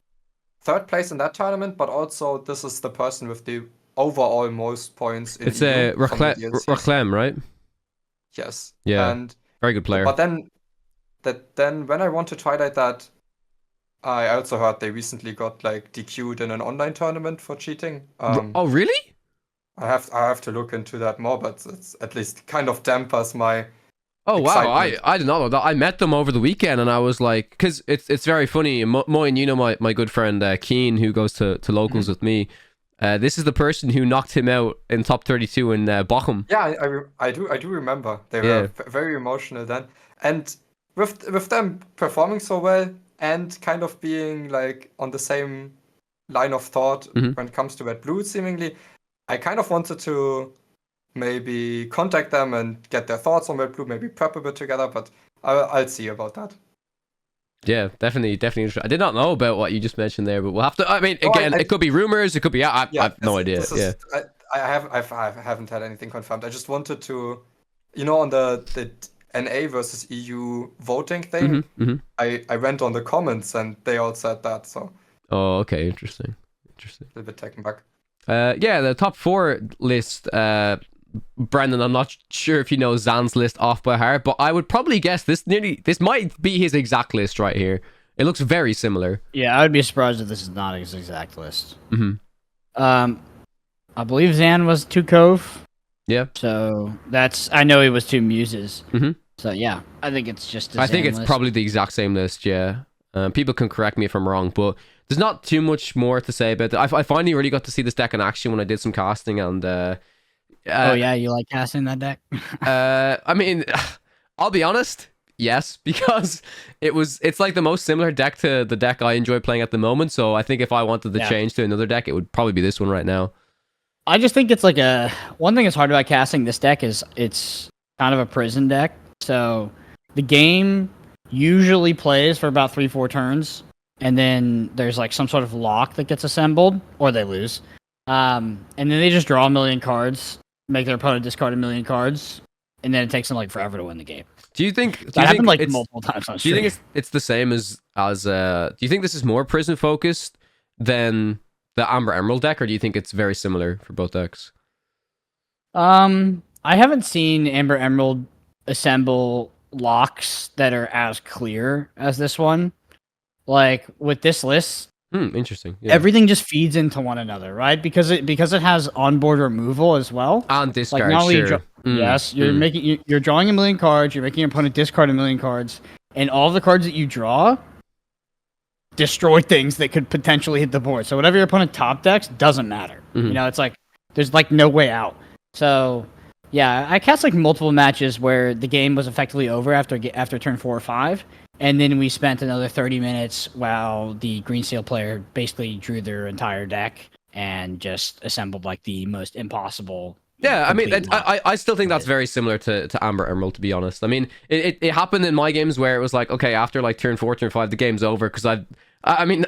3rd place in that tournament, but also this is the person with the overall most points in It's a Reclem, right? Yes. Yeah. And very good player. But then when I wanted to highlight that, I also heard they recently got like DQ'd in an online tournament for cheating. Oh, really? I have to look into that more, but it's at least kind of dampers my. Oh wow! excitement. I didn't know that. I met them over the weekend, and I was like, because it's very funny. Moyen, you know my good friend Keen, who goes to locals with me. This is the person who knocked him out in top 32 in Bochum. Yeah, I do remember. They were very emotional then, and with them performing so well and kind of being like on the same line of thought when it comes to red blue, seemingly, I kind of wanted to maybe contact them and get their thoughts on red blue, maybe prep a bit together, but I'll see about that. Yeah, definitely interesting. I did not know about what you just mentioned there, but we'll have to. I mean, again, it could be rumors. It could be. I have no idea. I haven't had anything confirmed. I just wanted to, on the NA versus EU voting thing. I went on the comments and they all said that. So. Oh, okay, interesting. A little bit taken back. Yeah, the top 4 list. Brandon, I'm not sure if you know Zan's list off by heart, but I would probably guess this might be his exact list right here. It looks very similar. Yeah, I would be surprised if this is not his exact list. I believe Zan was 2 Cove. Yeah. So I know he was 2 Muses. So yeah, I think it's just. I think it's probably the exact same list. Yeah. People can correct me if I'm wrong, but there's not too much more to say about it. I finally really got to see this deck in action when I did some casting, and oh yeah, you like casting that deck? I mean, I'll be honest, yes, because it's like the most similar deck to the deck I enjoy playing at the moment. So I think if I wanted to change to another deck, it would probably be this one right now. I just think it's like one thing that's hard about casting this deck is it's kind of a prison deck. So the game usually plays for about 3-4 turns, and then there's like some sort of lock that gets assembled, or they lose. And then they just draw a million cards, make their opponent discard a million cards, and then it takes them like forever to win the game. Do you think That happened like multiple times on Do you stream. think it's the same as do you think this is more prison focused than the Amber Emerald deck, or do you think it's very similar for both decks? I haven't seen Amber Emerald assemble locks that are as clear as this one. Like with this list, Interesting. Yeah. everything just feeds into one another, right? Because it has onboard removal as well. And discard, Like not only sure. yes, you're drawing a million cards, you're making your opponent discard a million cards, and all the cards that you draw destroy things that could potentially hit the board. So whatever your opponent top decks doesn't matter. You know, it's like there's like no way out. So yeah, I cast like multiple matches where the game was effectively over after turn 4 or 5, and then we spent another 30 minutes while the green seal player basically drew their entire deck and just assembled like the most impossible. Yeah, I mean, complete lock. I still think that's very similar to Amber Emerald, to be honest. I mean, it happened in my games where it was like, okay, after like turn 4, turn 5, the game's over, because I mean,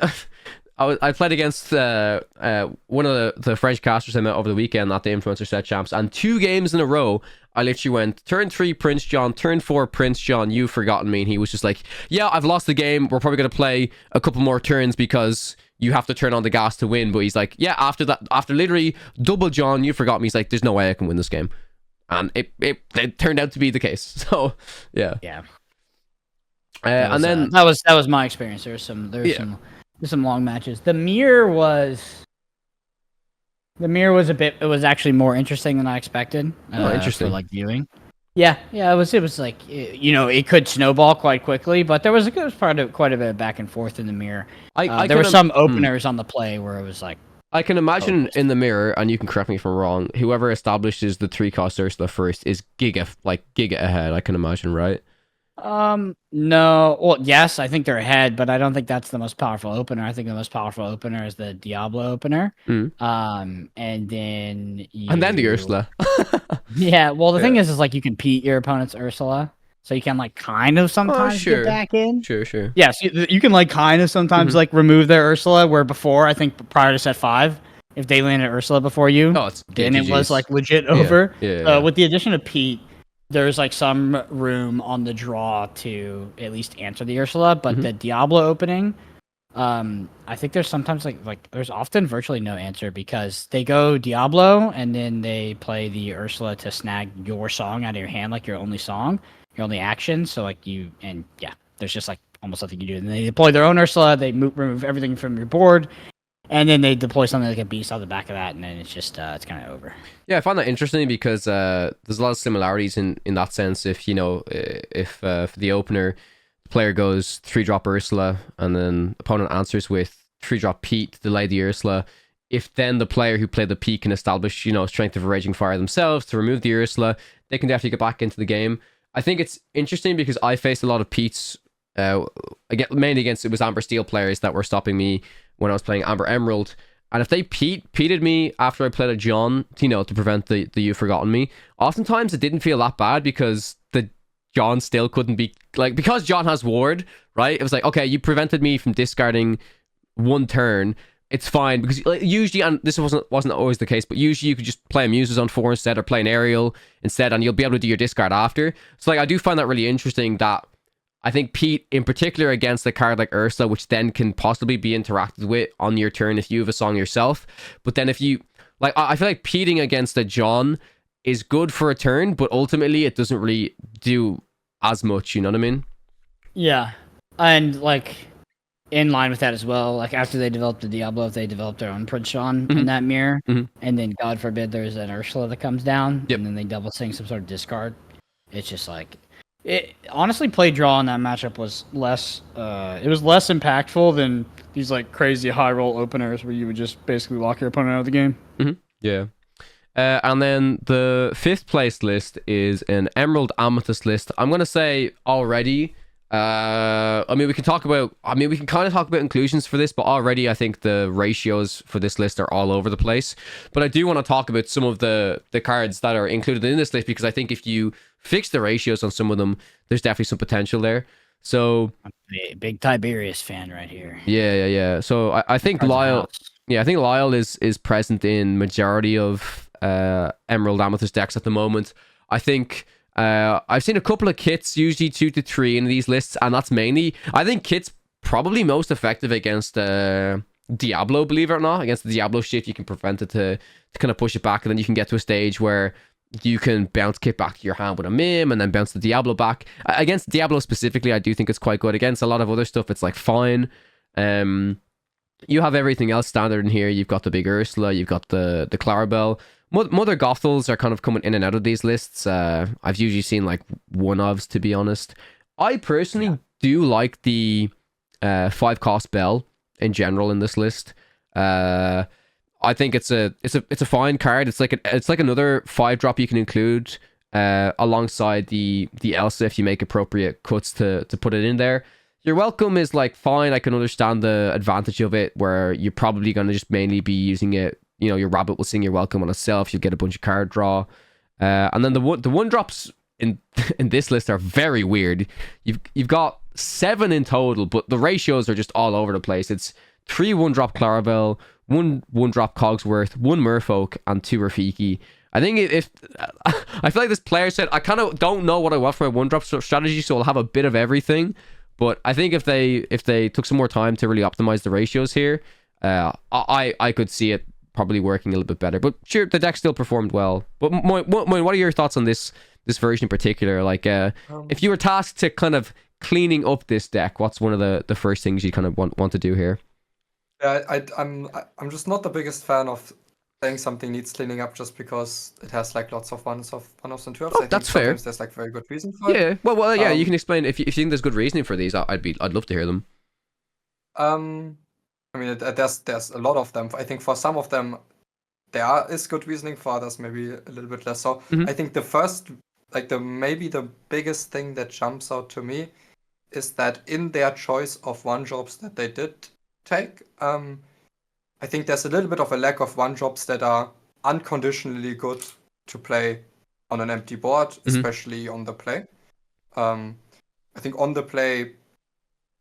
I played against one of the French casters I met over the weekend at the Influencer Set Champs, and 2 games in a row, I literally went, turn 3, Prince John, turn 4, Prince John, you've forgotten me, and he was just like, yeah, I've lost the game, we're probably going to play a couple more turns because you have to turn on the gas to win, but he's like, yeah, after literally double John, you forgot me, he's like, there's no way I can win this game. And it turned out to be the case, so, yeah. Yeah. And then... that was my experience. There's some long matches. The mirror was it was actually more interesting than I expected. Interesting. For like viewing. Yeah, it was like it could snowball quite quickly, but there was quite a bit of back and forth in the mirror. There were some openers on the play where it was like, I can imagine in the mirror, and you can correct me if I'm wrong, whoever establishes the 3-cost Ursula first is giga ahead, I can imagine, right? No. Well, yes, I think they're ahead, but I don't think that's the most powerful opener. I think the most powerful opener is the Diablo opener. And then the Ursula. Yeah. Well, the thing is like you can beat your opponent's Ursula, so you can like kind of sometimes get back in. Sure. Yes, you can like kind of sometimes like remove their Ursula. Where before, I think prior to set 5, if they landed Ursula before you, then it was like legit over. Yeah. With the addition of Pete, there's like some room on the draw to at least answer the Ursula, but the Diablo opening, I think there's sometimes like there's often virtually no answer because they go Diablo and then they play the Ursula to snag your song out of your hand, like your only song, your only action. So like there's just like almost nothing you do. And they deploy their own Ursula, they remove everything from your board, and then they deploy something like a beast on the back of that, and then it's just it's kind of over. Yeah, I find that interesting because there's a lot of similarities in that sense. If for the opener, the player goes 3-drop Ursula, and then opponent answers with 3-drop Pete to delay the Ursula. If then the player who played the Pete can establish Strength of a Raging Fire themselves to remove the Ursula, they can definitely get back into the game. I think it's interesting because I faced a lot of Pete's mainly against it was Amber Steel players that were stopping me when I was playing Amber Emerald, and if they peated me after I played a John, to prevent the You've Forgotten Me, oftentimes it didn't feel that bad because the John still couldn't be because John has ward, right? It was like, okay, you prevented me from discarding one turn, it's fine because usually, and this wasn't always the case, but usually you could just play a Muses on 4 instead or play an Aerial instead, and you'll be able to do your discard after. So I do find that really interesting that I think Pete, in particular, against a card like Ursula, which then can possibly be interacted with on your turn if you have a song yourself. But then if you, I feel like Peting against a John is good for a turn, but ultimately it doesn't really do as much, you know what I mean? Yeah. And, in line with that as well, after they developed the Diablo, if they developed their own Prince John in that mirror, and then, God forbid, there's an Ursula that comes down, and then they double sing some sort of discard, it's just honestly, play draw in that matchup was less impactful than these crazy high roll openers where you would just basically lock your opponent out of the game. Yeah. And then the 5th place list is an Emerald Amethyst list. I'm going to say already, we can kind of talk about inclusions for this, but already I think the ratios for this list are all over the place. But I do want to talk about some of the cards that are included in this list because I think if you fix the ratios on some of them, there's definitely some potential there. So Big Tiberius fan right here. yeah. So I think Cards in the Lyle, house. yeah, I think Lyle is present in majority of Emerald Amethyst decks at the moment. I think I've seen a couple of kits, usually 2 to 3 in these lists, and that's mainly, I think kit's probably most effective against Diablo, believe it or not. Against the Diablo shift, you can prevent it to kind of push it back, and then you can get to a stage where you can bounce kit back to your hand with a Mim, and then bounce the Diablo back. Against Diablo specifically, I do think it's quite good. Against a lot of other stuff, it's like fine. You have everything else standard in here. You've got the big Ursula, you've got the Clarabelle. Mother Gothels are kind of coming in and out of these lists. I've usually seen like one-ofs, to be honest. I personally do like the 5 cost Bell in general in this list. I think it's a fine card. It's like another 5-drop you can include alongside the Elsa if you make appropriate cuts to put it in there. Your welcome is like fine. I can understand the advantage of it, where you're probably going to just mainly be using it. You know, your rabbit will sing your welcome on itself. You'll get a bunch of card draw, and then the one drops in this list are very weird. You've got 7 in total, but the ratios are just all over the place. It's 3 1-drop Clarabelle, 1 1-drop Cogsworth, 1 Merfolk, and 2 Rafiki. I think if I feel like this player said, I kind of don't know what I want for my 1-drop strategy, so I'll have a bit of everything. But I think if they took some more time to really optimize the ratios here, I could see it probably working a little bit better. But sure, the deck still performed well. But what are your thoughts on this version in particular? Like, if you were tasked to kind of cleaning up this deck, what's one of the first things you kind of want to do here? Yeah, I'm just not the biggest fan of saying something needs cleaning up just because it has like lots of one-offs and two-offs. I think that's fair. sometimes there's like very good reason for it. Yeah, well, yeah. You can explain if you think there's good reasoning for these. I'd love to hear them. I mean, there's a lot of them. I think for some of them is good reasoning. For others, maybe a little bit less so. I think the first, like maybe the biggest thing that jumps out to me is that in their choice of one-drops that they did take, I think there's a little bit of a lack of one-drops that are unconditionally good to play on an empty board, especially on the play. I think on the play,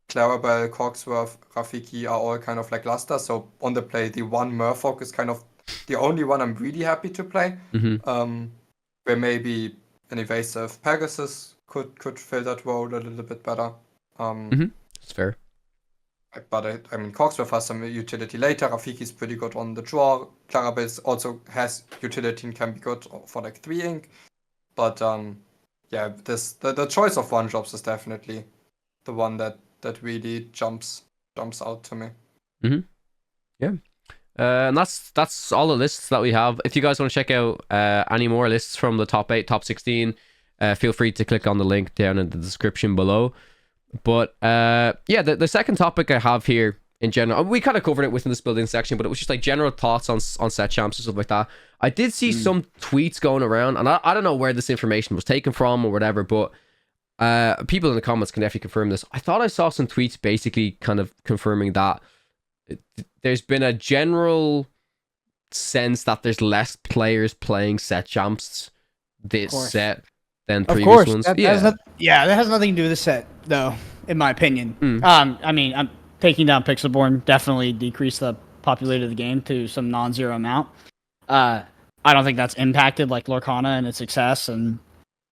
Clarabelle, Cogsworth, Rafiki are all kind of like luster. So on the play, the 1 Merfolk is kind of the only one I'm really happy to play. Where maybe an evasive Pegasus could fill that role a little bit better. It's fair. But I mean, Cogsworth has some utility later. Rafiki's pretty good on the draw. Clarabelle also has utility and can be good for like 3 ink. But yeah, the choice of one-drops is definitely the one that really jumps out to me. Yeah. And that's all the lists that we have. If you guys want to check out any more lists from the top 8, top 16, feel free to click on the link down in the description below. But yeah, the second topic I have here in general, we kind of covered it within this building section, but it was just like general thoughts on set champs and stuff like that. I did see some tweets going around, and I don't know where this information was taken from or whatever, but people in the comments can definitely confirm this. I thought I saw some tweets basically kind of confirming that there's been a general sense that there's less players playing set champs this set than previous ones. That has nothing to do with the set, though, in my opinion. I mean, I'm taking down Pixelborn definitely decreased the popularity of the game to some non-zero amount. I don't think that's impacted like Lorcana and its success, and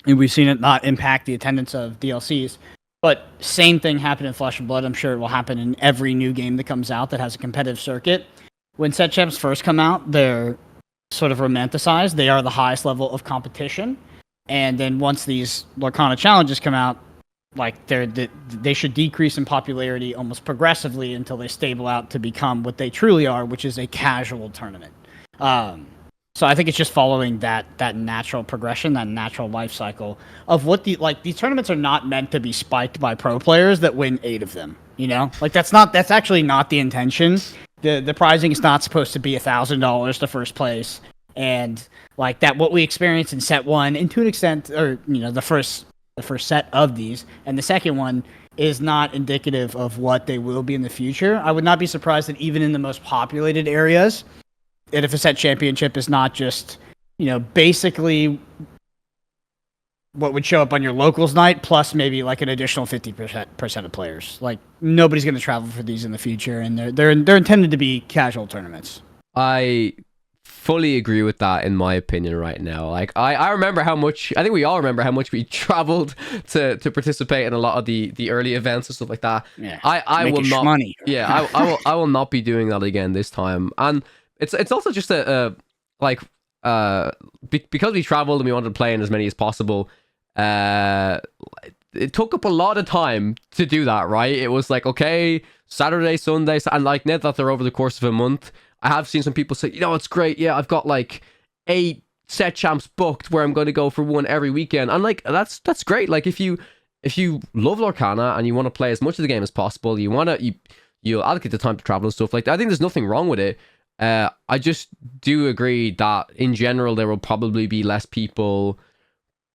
we've seen it not impact the attendance of DLCs. But same thing happened in Flesh and Blood. I'm sure it will happen in every new game that comes out that has a competitive circuit. When set champs first come out, they're sort of romanticized. They are the highest level of competition. And then once these Lorcana challenges come out, like they should decrease in popularity almost progressively until they stable out to become what they truly are, which is a casual tournament. So I think it's just following that natural progression, that natural life cycle of what these tournaments are not meant to be spiked by pro players that win 8 of them. You know, like that's actually not the intention. The prizing is not supposed to be $1,000 to first place. And like that, what we experienced in set 1, and to an extent, or you know, the first set of these, and the second one is not indicative of what they will be in the future. I would not be surprised that even in the most populated areas, that if a set championship is not just, you know, basically what would show up on your locals night, plus maybe like an additional 50% of players. Like nobody's going to travel for these in the future, and they're intended to be casual tournaments. I fully agree with that in my opinion right now. Like I remember how much, I think we all remember how much we traveled to participate in a lot of the early events and stuff like that. Yeah, I will not money. Yeah, I will not be doing that again this time. And it's also just because we traveled and we wanted to play in as many as possible, it took up a lot of time to do that, right? It was like, okay, Saturday, Sunday, and like now that they're over the course of a month, I have seen some people say, it's great. Yeah, I've got like 8 set champs booked where I'm going to go for one every weekend. And like, that's great. Like if you love Lorcana and you want to play as much of the game as possible, you'll allocate the time to travel and stuff like that. I think there's nothing wrong with it. I just do agree that in general, there will probably be less people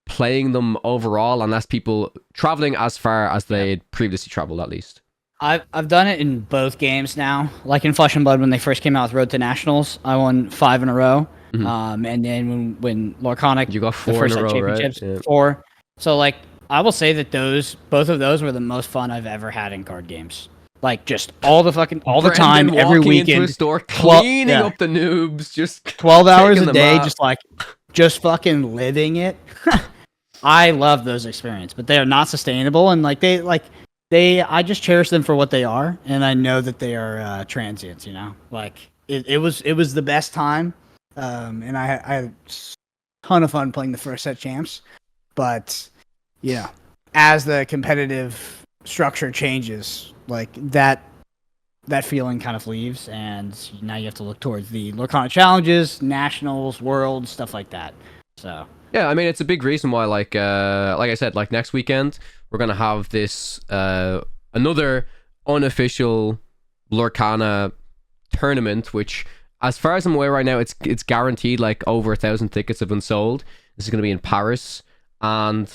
playing them overall and less people traveling as far as they'd previously traveled, at least. I've done it in both games now. Like in Flesh and Blood, when they first came out with Road to Nationals, I won 5 in a row. Mm-hmm. And then when Lorcana, you got 4 in a row, right? Yeah. 4. So like, I will say that both of those were the most fun I've ever had in card games. Like just all the time, every weekend, into a store, cleaning up the noobs, just 12 hours a day, just fucking living it. I love those experiences, but they are not sustainable, and I just cherish them for what they are, and I know that they are transients. Like it was the best time, and I had a ton of fun playing the first set champs. But as the competitive structure changes, like that feeling kind of leaves, and now you have to look towards the Lorcana challenges, nationals, worlds, stuff like that. So yeah, I mean it's a big reason why, like I said, like next weekend we're gonna have this another unofficial Lorcana tournament, which, as far as I'm aware right now, it's guaranteed. Like over 1,000 tickets have been sold. This is gonna be in Paris, and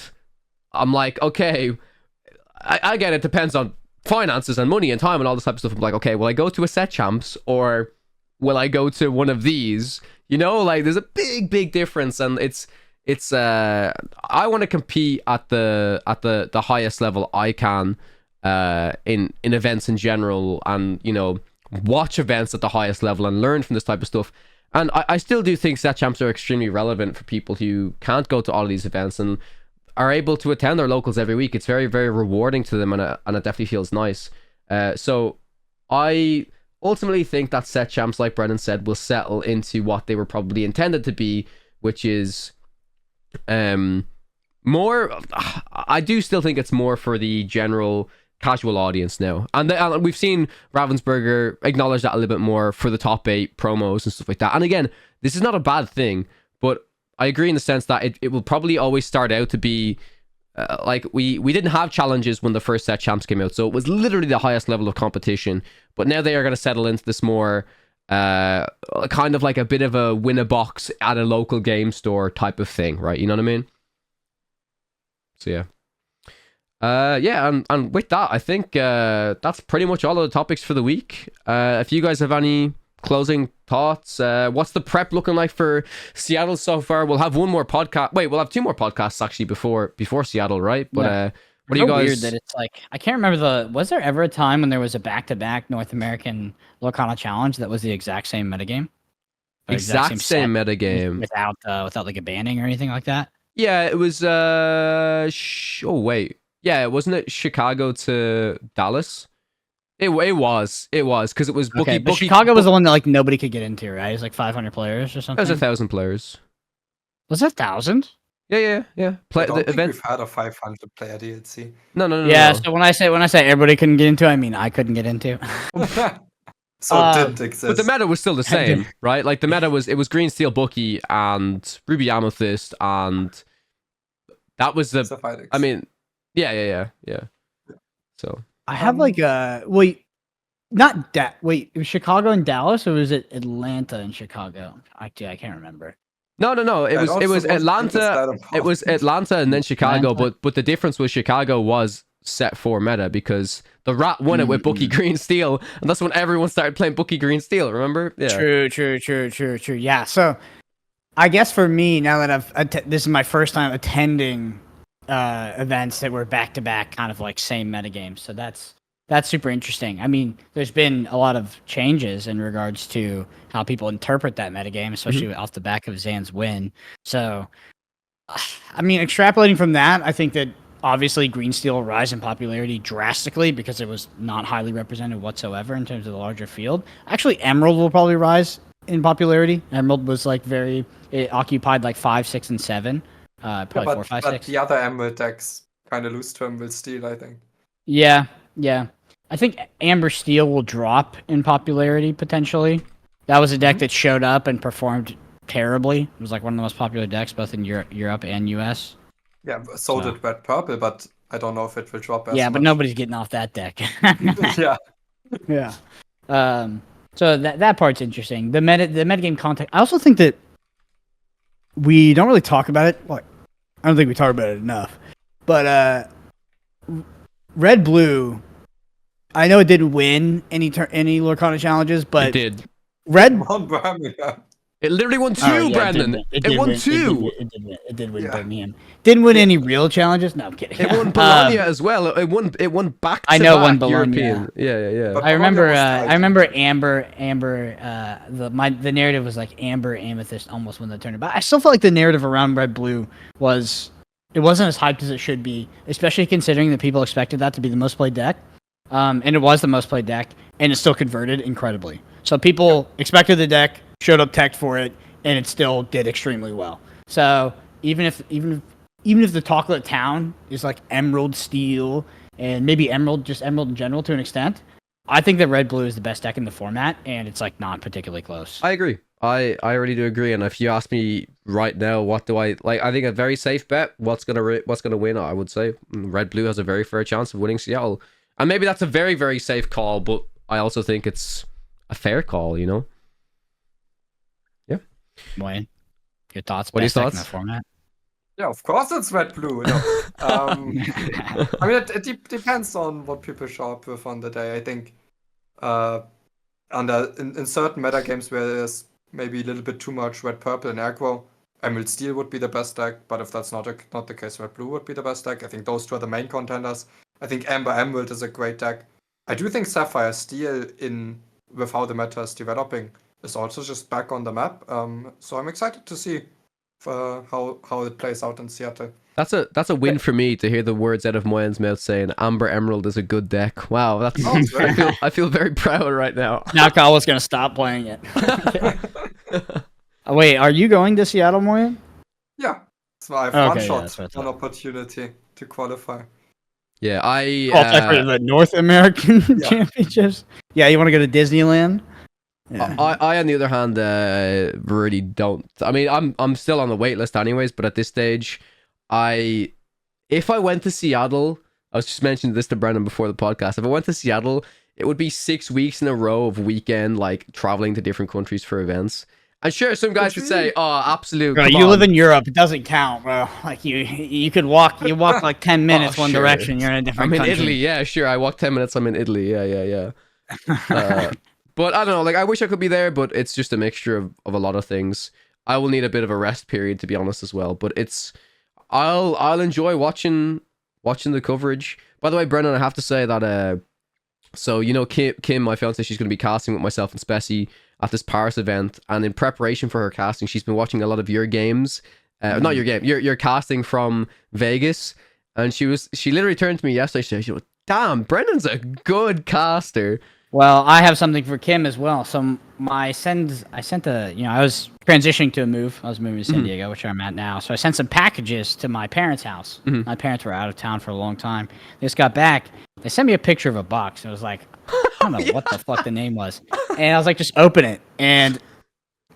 I'm like, okay, I get it. Depends on finances and money and time and all this type of stuff. I'm like, okay, will I go to a set champs or will I go to one of these? Like there's a big difference, and it's I want to compete at the highest level I can in events in general, and watch events at the highest level and learn from this type of stuff. And I still do think set champs are extremely relevant for people who can't go to all of these events and are able to attend their locals every week. It's very, very rewarding to them, and it definitely feels nice. So I ultimately think that set champs, like Brennan said, will settle into what they were probably intended to be, which is more. I do still think it's more for the general casual audience now, and we've seen Ravensburger acknowledge that a little bit more for the top 8 promos and stuff like that. And again, this is not a bad thing, but I agree in the sense that it will probably always start out to be like we didn't have challenges when the first set champs came out, so it was literally the highest level of competition. But now they are going to settle into this more kind of like a bit of a win a box at a local game store type of thing, right? You know what I mean? So yeah, and with that, I think that's pretty much all of the topics for the week. If you guys have any closing thoughts, what's the prep looking like for Seattle so far? We'll have one more podcast. Wait, we'll have 2 more podcasts actually before Seattle, right? But what do you guys? Weird that it's like, I can't remember was there ever a time when there was a back-to-back North American Lorcana challenge that was the exact same metagame? Exact same metagame without like a banning or anything like that? Yeah, it was. Oh wait, yeah, wasn't it Chicago to Dallas? It was because it was Bookie. Okay, but Chicago was the one that like nobody could get into, right? It was like 500 players or something. That was 1,000 players. Was that 1,000? Yeah. I don't think we've had a 500 player DLC. No. Yeah, so when I say everybody couldn't get into, I mean I couldn't get into. So it didn't exist. But the meta was still the same, right? Like the meta it was Green Steel Bookie and Ruby Amethyst, and that was the. I mean, yeah. So I have like wait, not that. Wait, it was Chicago and Dallas, or was it Atlanta and Chicago? I can't remember. No. It was Atlanta. It was Atlanta and then Chicago. But the difference was Chicago was set for meta because the Rat won it with Bookie Green Steel, and that's when everyone started playing Bookie Green Steel. Remember? Yeah. True. Yeah. So I guess for me, now that this is my first time attending events that were back to back, kind of like same metagames. So that's super interesting. I mean, there's been a lot of changes in regards to how people interpret that metagame, especially off the back of Zan's win. So, I mean, extrapolating from that, I think that obviously Green Steel will rise in popularity drastically because it was not highly represented whatsoever in terms of the larger field. Actually, Emerald will probably rise in popularity. Emerald was like it occupied like 5, 6, and 7. Probably 4, 5, 6. But the other Emerald decks kind of lose to Emerald Steel, I think. Yeah. I think Amber Steel will drop in popularity potentially. That was a deck that showed up and performed terribly. It was like one of the most popular decks both in Europe and US. Yeah, so did Red Purple, but I don't know if it will drop as Yeah, much. but nobody's getting off that deck. Yeah. So that part's interesting. The metagame context. I also think that we don't really talk about it. Like, I don't think we talk about it enough. But Red Blue, I know it didn't win any Lorcana challenges, but It did. Red. On Birmingham. It literally won 2, Brandon. It won 2. It did win Yeah. Birmingham. Didn't win any real challenges. No, I'm kidding. It won Bologna as well. It won back to I know it back won Bologna, European. Yeah. But I remember. Bologna was tied. I remember Amber. The narrative was like Amber Amethyst almost won the tournament. But I still felt like the narrative around Red Blue wasn't as hyped as it should be, especially considering that people expected that to be the most played deck. And it was the most played deck, and it still converted incredibly. So people expected the deck, showed up teched for it, and it still did extremely well. So even if the talk of the town is like Emerald Steel and maybe Emerald in general to an extent, I think that Red Blue is the best deck in the format, and it's like not particularly close. I agree. I really do agree. And if you ask me right now, what do I like? I think a very safe bet. What's gonna win? I would say Red Blue has a very fair chance of winning Seattle, and maybe that's a very very safe call. But I also think it's a fair call. You know. Yeah. Wayne, your thoughts? What are your best deck in thoughts? the format? Yeah, of course it's Red Blue. No. I mean, it depends on what people show up with on the day. I think in certain meta games where there's maybe a little bit too much Red Purple and aggro, Emerald Steel would be the best deck. But if that's not the case, Red Blue would be the best deck. I think those two are the main contenders. I think Amber Emerald is a great deck. I do think Sapphire Steel, with how the meta is developing, is also just back on the map. So I'm excited to see how it plays out in Seattle. That's a win for me to hear the words out of Moyen's mouth saying Amber Emerald is a good deck. Wow, that's I feel very proud right now. Now Kyle was gonna stop playing it. Wait, are you going to Seattle, Moyen? Yeah, so I have Okay, one yeah, shot, that's what I one thought. opportunity to qualify. Yeah, Qualify for the North American Championships. Yeah, you want to go to Disneyland? Yeah. I on the other hand really don't. I mean, I'm still on the wait list anyways, but at this stage, if I went to Seattle, I was just mentioning this to Brendan before the podcast. If I went to Seattle, it would be 6 weeks in a row of weekend like traveling to different countries for events. And sure, some guys would say, "Oh, absolute." Bro, you live in Europe. It doesn't count, bro. Like you could walk. You walk like 10 minutes one sure. direction. You're in a different I'm in country. Italy. Yeah, sure. I walk 10 minutes. I'm in Italy. Yeah. But I don't know. Like, I wish I could be there, but it's just a mixture of a lot of things. I will need a bit of a rest period, to be honest, as well. But I'll enjoy watching the coverage. By the way, Brendan, I have to say that so you know Kim, my fiance, she's going to be casting with myself and Spessy at this Paris event, and in preparation for her casting, she's been watching a lot of your games. Not your game, your casting from Vegas, and she literally turned to me yesterday. She went, "Damn, Brendan's a good caster." Well, I have something for Kim as well. So I was transitioning to a move. I was moving to San Diego, which I'm at now. So I sent some packages to my parents' house. My parents were out of town for a long time. They just got back. They sent me a picture of a box. It was like, I don't know what the fuck the name was. And I was like, just open it. And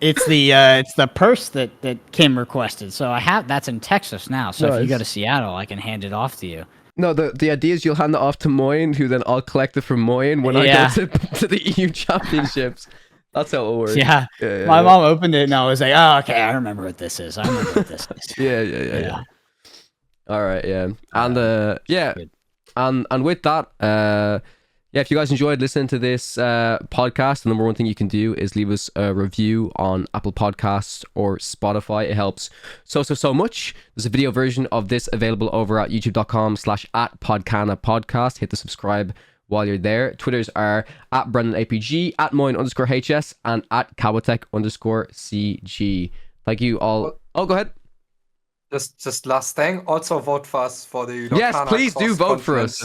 it's the purse that Kim requested. So that's in Texas now. So if you go to Seattle, I can hand it off to you. No, the idea is you'll hand it off to Moyen, who then I'll collect it from Moyen when I go to the EU Championships. That's how it works. Yeah. My mom opened it and I was like, oh, okay, I remember what this is. Yeah. All right, yeah. And and with that, yeah, if you guys enjoyed listening to this podcast, the number one thing you can do is leave us a review on Apple Podcasts or Spotify. It helps so much. There's a video version of this available over at youtube.com/@Podcana podcast. Hit the subscribe while you're there. Twitters are @BrendanAPG, @Moin_HS, and @Kawatek_CG. Thank you all. Oh, go ahead. Just last thing. Also vote for us for the Yes, Lorcana please do vote for us.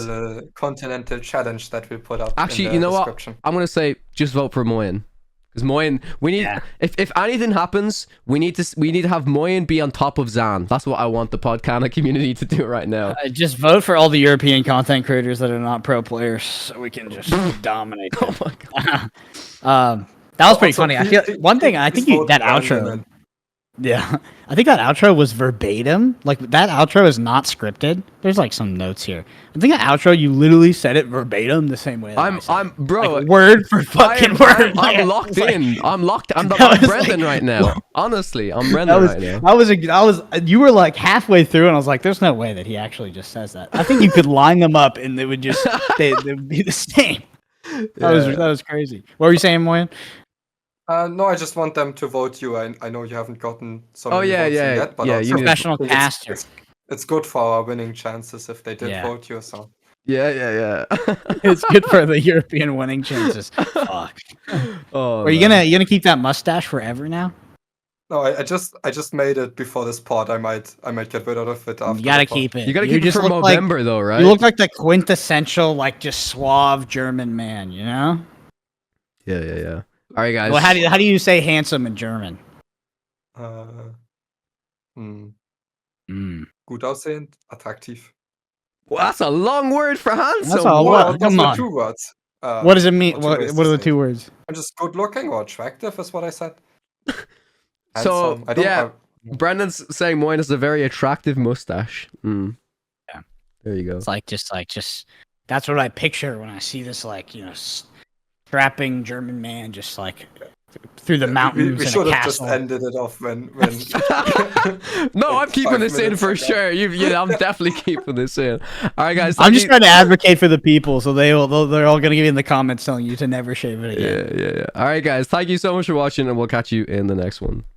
Continental challenge that we'll put up. Actually, in the you know description. what? I'm gonna say just vote for Moyen. Because Moyen, we need if anything happens, we need to have Moyen be on top of Zan. That's what I want the Podcana community to do right now. Just vote for all the European content creators that are not pro players, so we can just dominate them. Oh my god. That was pretty funny. I feel one thing. I think that outro. Yeah, I think that outro was verbatim. Like, that outro is not scripted. There's like some notes here. I think that outro, you literally said it verbatim the same way. That bro, like, word for fucking word. I'm locked in. I'm locked. I'm Brendan right now. Honestly, I'm Brendan right now. I was. You were like halfway through, and I was like, "There's no way that he actually just says that." I think you could line them up, and they would just they would be the same. That was crazy. What were you saying, Moyen? No, I just want them to vote you. I know you haven't gotten so many votes yet, but you professional caster. It's good for our winning chances if they did vote you. So yeah. It's good for the European winning chances. Fuck. Oh, are you gonna keep that mustache forever now? No, I just made it before this pod. I might get rid of it after. You gotta keep it. You gotta keep it for November, though, right? You look like the quintessential, like, just suave German man. You know? Yeah. All right, guys. Well, how do you say handsome in German? Gut aussehend, attraktiv. Well, that's a long word for handsome. That's a lot. Come on. 2 words. What does it mean? What are the 2 words? I'm just good looking or attractive is what I said. So Brandon's saying Moyen has a very attractive mustache. Yeah. There you go. It's like just that's what I picture when I see this, like, strapping German man just like through the mountains. We should have just ended it off when. No, I'm keeping this in for sure. I'm definitely keeping this in. All right, guys. I'm just trying to advocate for the people, so they're all gonna give you in the comments telling you to never shave it again. Yeah. All right, guys. Thank you so much for watching, and we'll catch you in the next one.